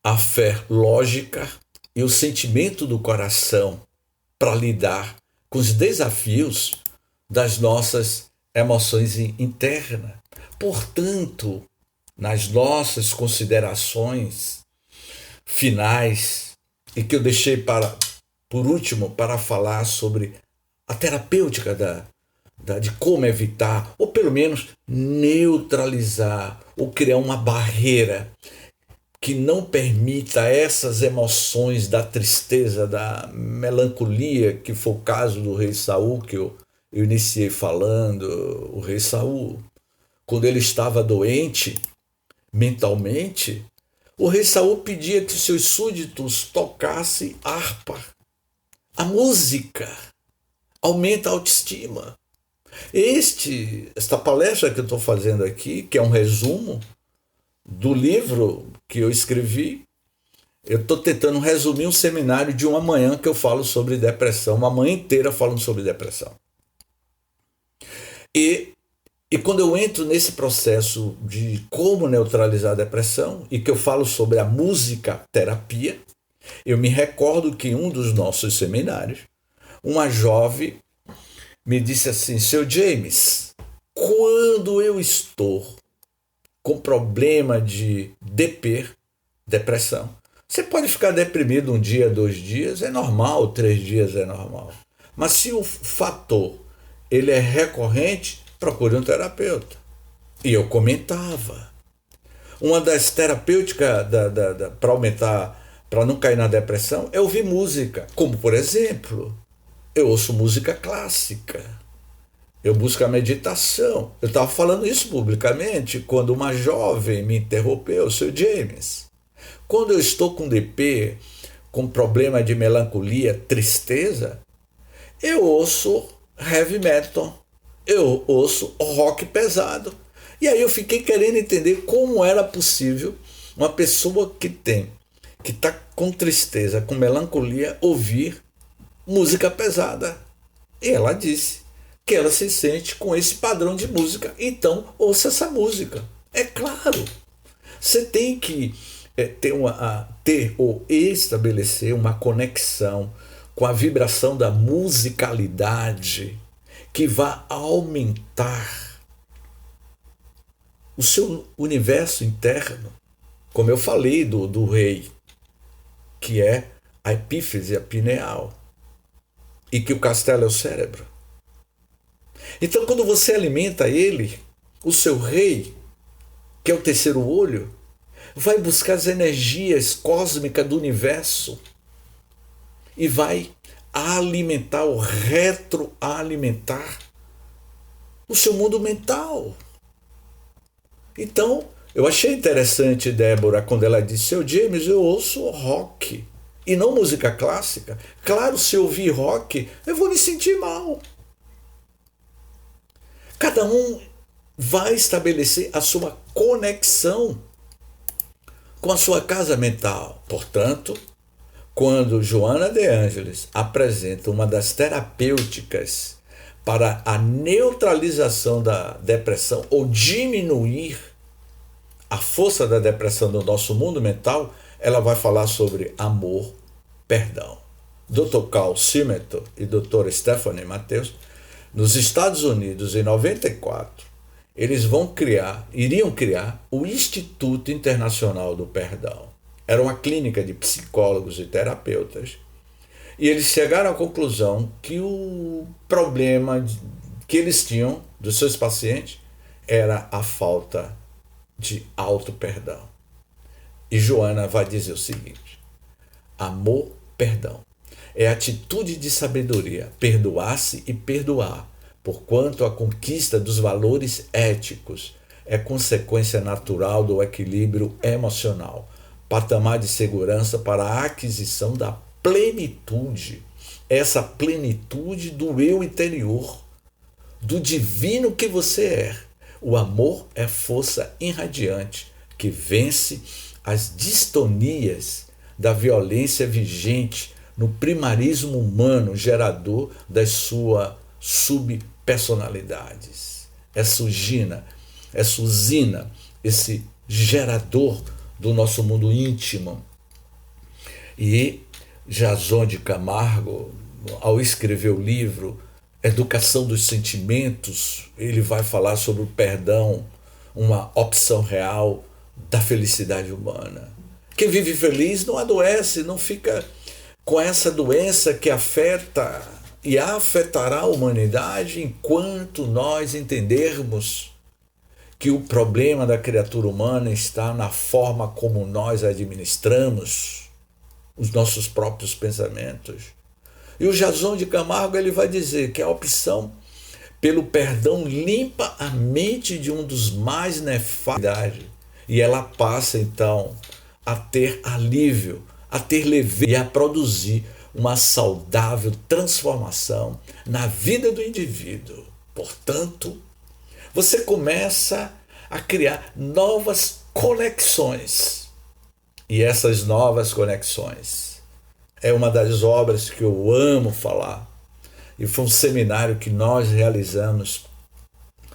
a fé lógica e o sentimento do coração para lidar com os desafios das nossas emoções internas. Portanto, nas nossas considerações finais, e que eu deixei por último para falar sobre a terapêutica de como evitar, ou pelo menos neutralizar, ou criar uma barreira que não permita essas emoções da tristeza, da melancolia, que foi o caso do rei Saul, que eu iniciei falando. O rei Saul, quando ele estava doente mentalmente, o rei Saul pedia que seus súditos tocassem harpa. A música aumenta a autoestima. Esta palestra que eu estou fazendo aqui, que é um resumo do livro que eu escrevi, eu estou tentando resumir um seminário de uma manhã que eu falo sobre depressão, uma manhã inteira falando sobre depressão. E E quando eu entro nesse processo de como neutralizar a depressão e que eu falo sobre a música terapia, eu me recordo que em um dos nossos seminários, uma jovem me disse assim: Seu James, quando eu estou com problema de DP, depressão, você pode ficar deprimido um dia, 2 dias, é normal, 3 dias é normal. Mas se o fator ele é recorrente, procure um terapeuta. E eu comentava. Uma das terapêuticas para aumentar, para não cair na depressão, é ouvir música. Como, por exemplo, eu ouço música clássica. Eu busco a meditação. Eu estava falando isso publicamente quando uma jovem me interrompeu: Seu James, quando eu estou com DP, com problema de melancolia, tristeza, eu ouço heavy metal, eu ouço rock pesado. E aí eu fiquei querendo entender como era possível uma pessoa que está com tristeza, com melancolia, ouvir música pesada. E ela disse que ela se sente com esse padrão de música. Então, ouça essa música. É claro, você tem que ter ou estabelecer uma conexão com a vibração da musicalidade que vai aumentar o seu universo interno. Como eu falei do rei, que é a epífise, a pineal, e que o castelo é o cérebro. Então, quando você alimenta ele, o seu rei, que é o terceiro olho, vai buscar as energias cósmicas do universo e vai alimentar ou retroalimentar o seu mundo mental. Então, eu achei interessante, Débora, quando ela disse: Seu James, eu ouço rock e não música clássica. Claro, se eu ouvir rock, eu vou me sentir mal. Cada um vai estabelecer a sua conexão com a sua casa mental. Portanto, quando Joana de Ângeles apresenta uma das terapêuticas para a neutralização da depressão ou diminuir a força da depressão no nosso mundo mental, ela vai falar sobre amor, perdão. Dr. Carl Simeto e Dr. Stephanie Matheus, nos Estados Unidos, em 94, eles iriam criar o Instituto Internacional do Perdão. Era uma clínica de psicólogos e terapeutas. E eles chegaram à conclusão que o problema que eles tinham dos seus pacientes era a falta de auto-perdão. E Joana vai dizer o seguinte: amor, perdão. É atitude de sabedoria, perdoar-se e perdoar, porquanto a conquista dos valores éticos é consequência natural do equilíbrio emocional, patamar de segurança para a aquisição da plenitude, essa plenitude do eu interior, do divino que você é. O amor é força irradiante que vence as distonias da violência vigente no primarismo humano, gerador das suas subpersonalidades. Essa usina, esse gerador do nosso mundo íntimo. E Jason de Camargo, ao escrever o livro Educação dos Sentimentos, ele vai falar sobre o perdão, uma opção real da felicidade humana. Quem vive feliz não adoece, não fica com essa doença que afeta e afetará a humanidade enquanto nós entendermos que o problema da criatura humana está na forma como nós administramos os nossos próprios pensamentos. E o Jason de Camargo ele vai dizer que a opção pelo perdão limpa a mente de um dos mais nefastos e ela passa então a ter alívio, a ter leveza e a produzir uma saudável transformação na vida do indivíduo. Portanto, você começa a criar novas conexões. E essas novas conexões é uma das obras que eu amo falar. E foi um seminário que nós realizamos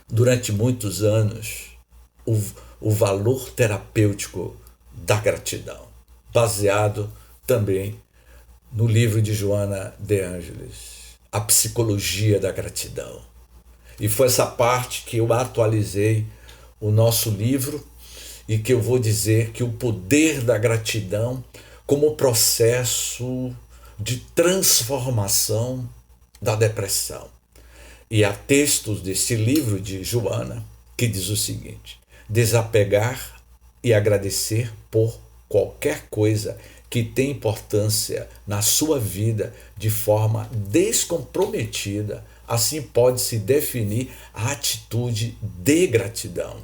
durante muitos anos o, o valor terapêutico da gratidão, baseado também no livro de Joana de Ângeles, A Psicologia da Gratidão. E foi essa parte que eu atualizei o nosso livro e que eu vou dizer que o poder da gratidão como processo de transformação da depressão. E há textos desse livro de Joana que diz o seguinte: desapegar e agradecer por qualquer coisa que tem importância na sua vida de forma descomprometida. Assim pode-se definir a atitude de gratidão.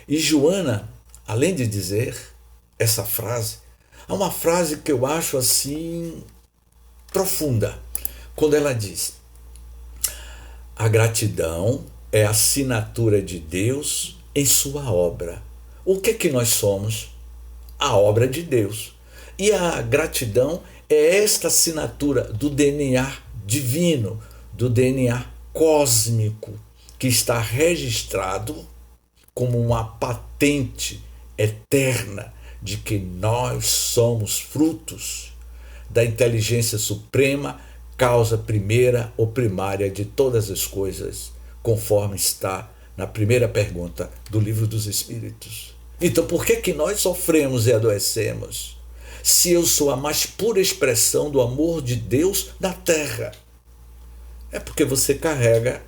E Joana, além de dizer essa frase, há uma frase que eu acho assim profunda, quando ela diz: a gratidão é a assinatura de Deus em sua obra. O que é que nós somos? A obra de Deus. E a gratidão é esta assinatura do DNA divino, do DNA cósmico, que está registrado como uma patente eterna de que nós somos frutos da inteligência suprema, causa primeira ou primária de todas as coisas, conforme está na primeira pergunta do Livro dos Espíritos. Então, por que nós sofremos e adoecemos? Se eu sou a mais pura expressão do amor de Deus na Terra, é porque você carrega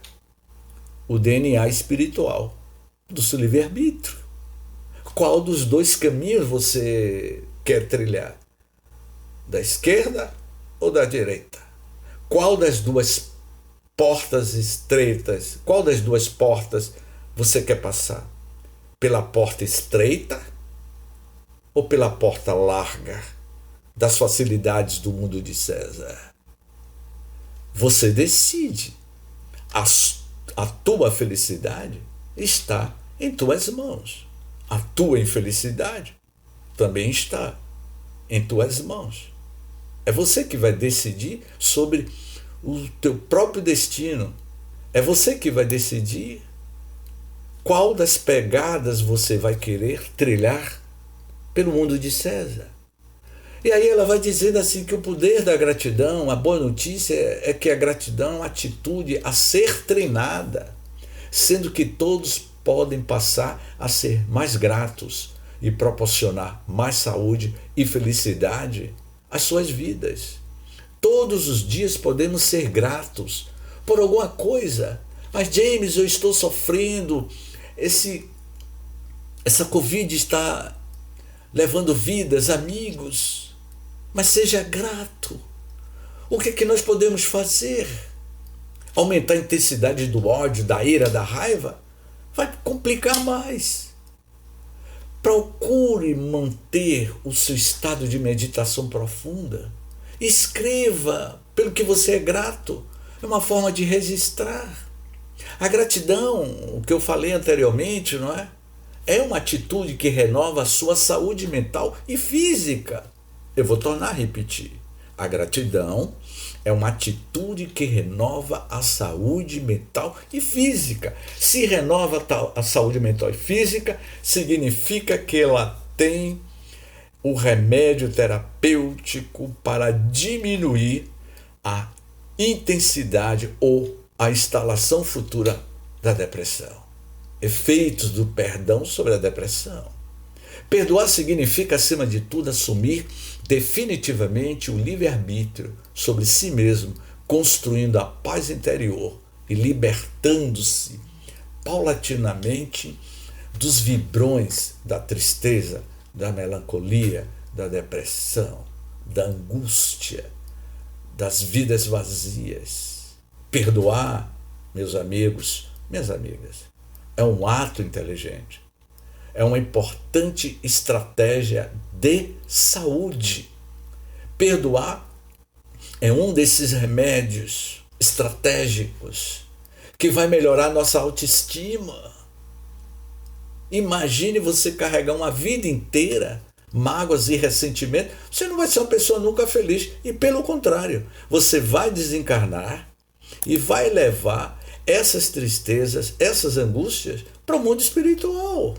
o DNA espiritual do seu livre-arbítrio. Qual dos dois caminhos você quer trilhar? Da esquerda ou da direita? Qual das duas portas estreitas, qual das duas portas você quer passar? Pela porta estreita ou pela porta larga das facilidades do mundo de César? Você decide. A tua felicidade está em tuas mãos. A tua infelicidade também está em tuas mãos. É você que vai decidir sobre o teu próprio destino. É você que vai decidir qual das pegadas você vai querer trilhar pelo mundo de César. E aí ela vai dizendo assim que o poder da gratidão, a boa notícia é que a gratidão é uma atitude a ser treinada, sendo que todos podem passar a ser mais gratos e proporcionar mais saúde e felicidade às suas vidas. Todos os dias podemos ser gratos por alguma coisa. Mas James, eu estou sofrendo, essa Covid está levando vidas, amigos. Mas seja grato. O que é que nós podemos fazer? Aumentar a intensidade do ódio, da ira, da raiva? Vai complicar mais. Procure manter o seu estado de meditação profunda. Escreva pelo que você é grato. É uma forma de registrar. A gratidão, o que eu falei anteriormente, não é? É uma atitude que renova a sua saúde mental e física. Eu vou tornar a repetir. A gratidão é uma atitude que renova a saúde mental e física. Se renova a saúde mental e física, significa que ela tem o remédio terapêutico para diminuir a intensidade ou a instalação futura da depressão. Efeitos do perdão sobre a depressão. Perdoar significa, acima de tudo, assumir definitivamente o livre-arbítrio sobre si mesmo, construindo a paz interior e libertando-se paulatinamente dos vibrões da tristeza, da melancolia, da depressão, da angústia, das vidas vazias. Perdoar, meus amigos, minhas amigas, é um ato inteligente. É uma importante estratégia de saúde. Perdoar é um desses remédios estratégicos que vai melhorar nossa autoestima. Imagine você carregar uma vida inteira mágoas e ressentimento. Você não vai ser uma pessoa nunca feliz. E pelo contrário, você vai desencarnar e vai levar essas tristezas, essas angústias para o mundo espiritual.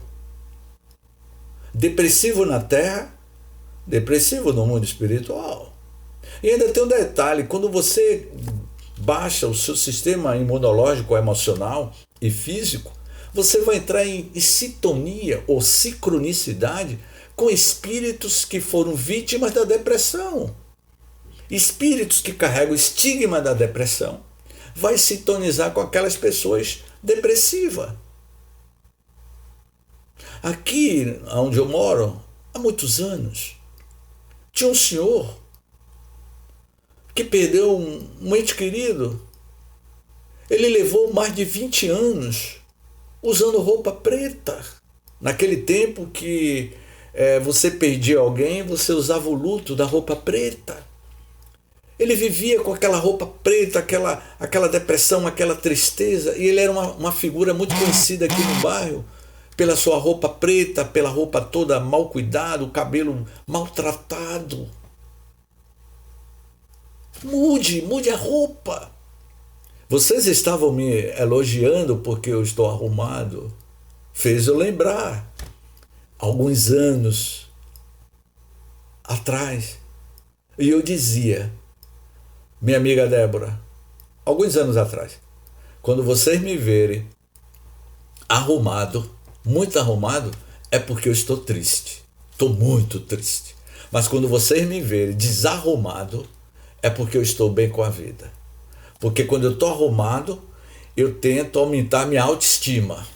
Depressivo na terra, depressivo no mundo espiritual. E ainda tem um detalhe: quando você baixa o seu sistema imunológico, emocional e físico, você vai entrar em sintonia ou sincronicidade com espíritos que foram vítimas da depressão. Espíritos que carregam o estigma da depressão vai sintonizar com aquelas pessoas depressivas. Aqui onde eu moro, há muitos anos, tinha um senhor que perdeu um ente querido. Ele levou mais de 20 anos usando roupa preta. Naquele tempo que você perdia alguém, você usava o luto da roupa preta. Ele vivia com aquela roupa preta, aquela depressão, aquela tristeza, e ele era uma figura muito conhecida aqui no bairro, pela sua roupa preta, pela roupa toda mal cuidada, o cabelo maltratado. Mude a roupa. Vocês estavam me elogiando porque eu estou arrumado. Fez eu lembrar, alguns anos atrás, e eu dizia, minha amiga Débora, alguns anos atrás, quando vocês me verem arrumado, muito arrumado, é porque eu estou triste. Estou muito triste. Mas quando vocês me verem desarrumado, é porque eu estou bem com a vida. Porque quando eu estou arrumado, eu tento aumentar minha autoestima.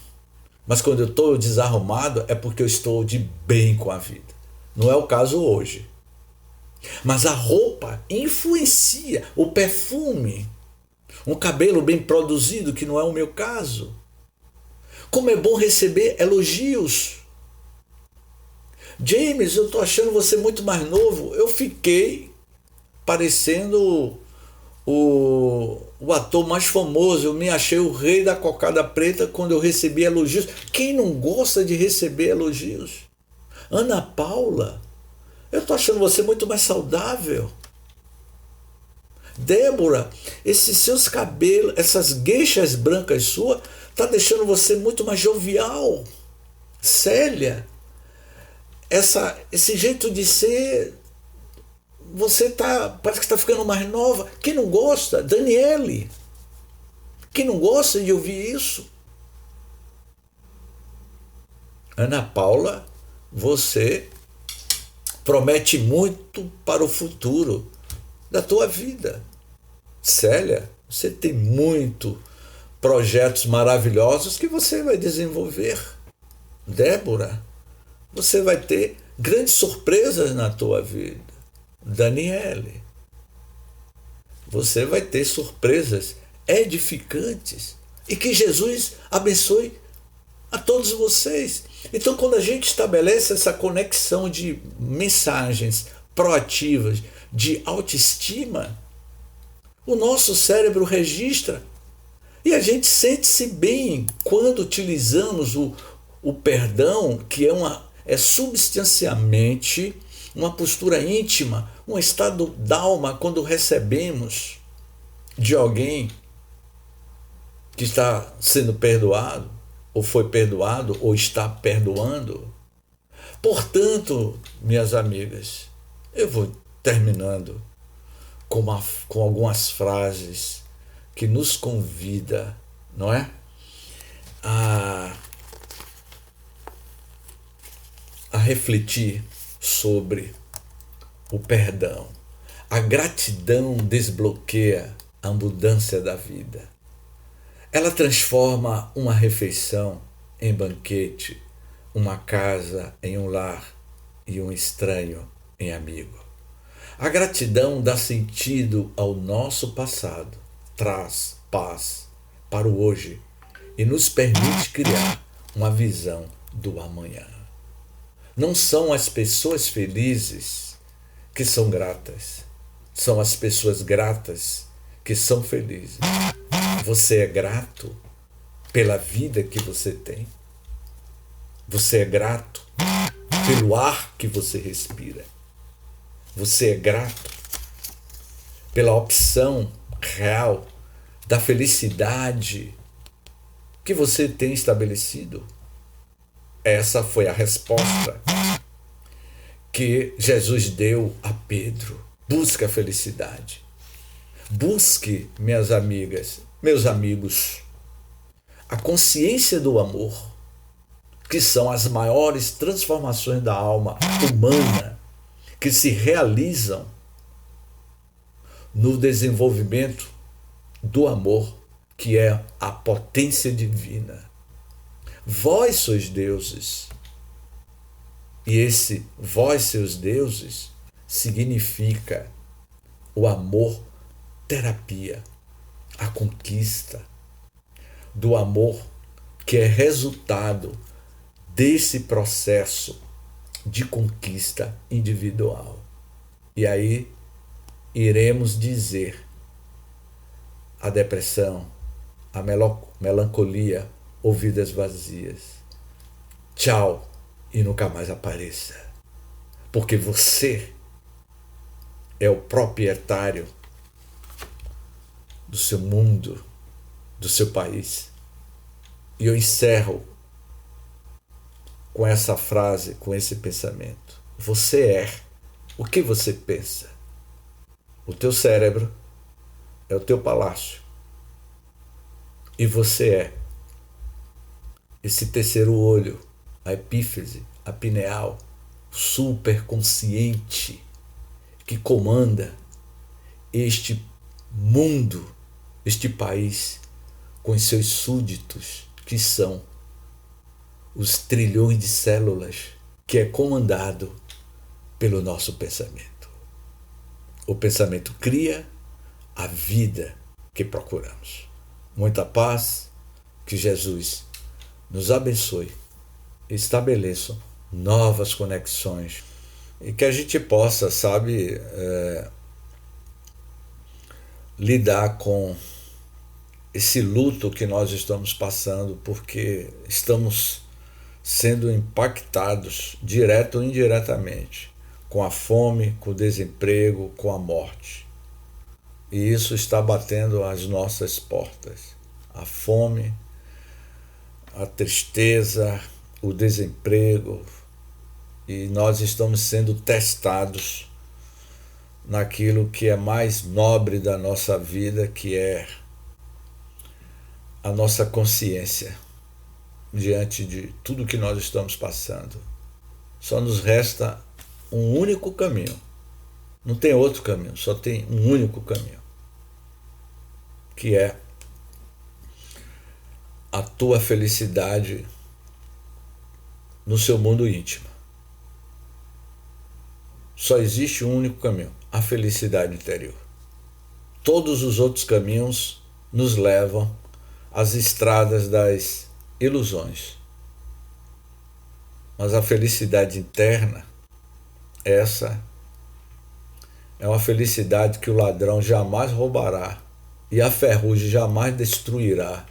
Mas quando eu estou desarrumado, é porque eu estou de bem com a vida. Não é o caso hoje. Mas a roupa influencia, o perfume, um cabelo bem produzido, que não é o meu caso. Como é bom receber elogios. James, eu estou achando você muito mais novo. Eu fiquei parecendo o ator mais famoso. Eu me achei o rei da cocada preta quando eu recebi elogios. Quem não gosta de receber elogios? Ana Paula, eu estou achando você muito mais saudável. Débora, esses seus cabelos, essas gueixas brancas suas, tá deixando você muito mais jovial. Célia, esse jeito de ser, parece que está ficando mais nova. Quem não gosta? Daniele, quem não gosta de ouvir isso? Ana Paula, você promete muito para o futuro da tua vida. Célia, você tem projetos maravilhosos que você vai desenvolver. Débora, você vai ter grandes surpresas na tua vida. Daniele, você vai ter surpresas edificantes e que Jesus abençoe a todos vocês. Então, quando a gente estabelece essa conexão de mensagens proativas, de autoestima, o nosso cérebro registra e a gente sente-se bem quando utilizamos o perdão, que é substancialmente uma postura íntima, um estado d'alma, quando recebemos de alguém que está sendo perdoado, ou foi perdoado, ou está perdoando. Portanto, minhas amigas, eu vou terminando com algumas frases que nos convida, não é? A refletir sobre o perdão. A gratidão desbloqueia a abundância da vida. Ela transforma uma refeição em banquete, uma casa em um lar e um estranho em amigo. A gratidão dá sentido ao nosso passado, traz paz para o hoje e nos permite criar uma visão do amanhã. Não são as pessoas felizes que são gratas, são as pessoas gratas que são felizes. Você é grato pela vida que você tem. Você é grato pelo ar que você respira. Você é grato pela opção real da felicidade que você tem estabelecido? Essa foi a resposta que Jesus deu a Pedro. Busque a felicidade. Busque, minhas amigas, meus amigos, a consciência do amor, que são as maiores transformações da alma humana, que se realizam no desenvolvimento do amor, que é a potência divina. Vós sois deuses. E esse vós seus deuses significa o amor terapia, a conquista do amor que é resultado desse processo de conquista individual. E aí iremos dizer a depressão, a melancolia ou vidas vazias: tchau e nunca mais apareça. Porque você é o proprietário do seu mundo, do seu país. E eu encerro com essa frase, com esse pensamento. Você é o que você pensa. O teu cérebro é o teu palácio. E você é esse terceiro olho, a epífise, a pineal, superconsciente, que comanda este mundo, este país, com os seus súditos, que são os trilhões de células, que é comandado pelo nosso pensamento. O pensamento cria a vida que procuramos. Muita paz, que Jesus nos abençoe, estabeleça novas conexões e que a gente possa, lidar com esse luto que nós estamos passando, porque estamos sendo impactados, direto ou indiretamente, com a fome, com o desemprego, com a morte. E isso está batendo às nossas portas. A fome, a tristeza, o desemprego, e nós estamos sendo testados naquilo que é mais nobre da nossa vida, que é a nossa consciência diante de tudo que nós estamos passando. Só nos resta um único caminho. Não tem outro caminho, só tem um único caminho, que é a tua felicidade no seu mundo íntimo. Só existe um único caminho, a felicidade interior. Todos os outros caminhos nos levam às estradas das ilusões. Mas a felicidade interna, essa é uma felicidade que o ladrão jamais roubará e a ferrugem jamais destruirá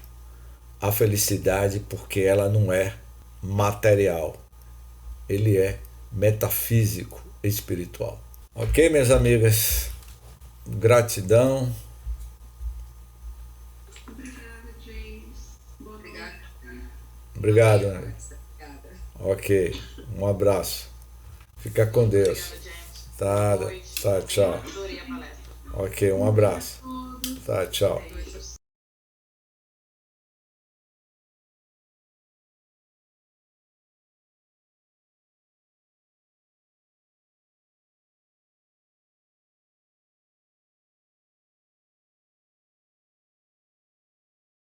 a felicidade, porque ela não é material, ele é metafísico, espiritual. Ok, minhas amigas? Gratidão. Obrigada, James. Boa noite. Obrigado. Ok, um abraço. Fica com Deus. Tá, tchau. Ok, um abraço. Tá, tchau.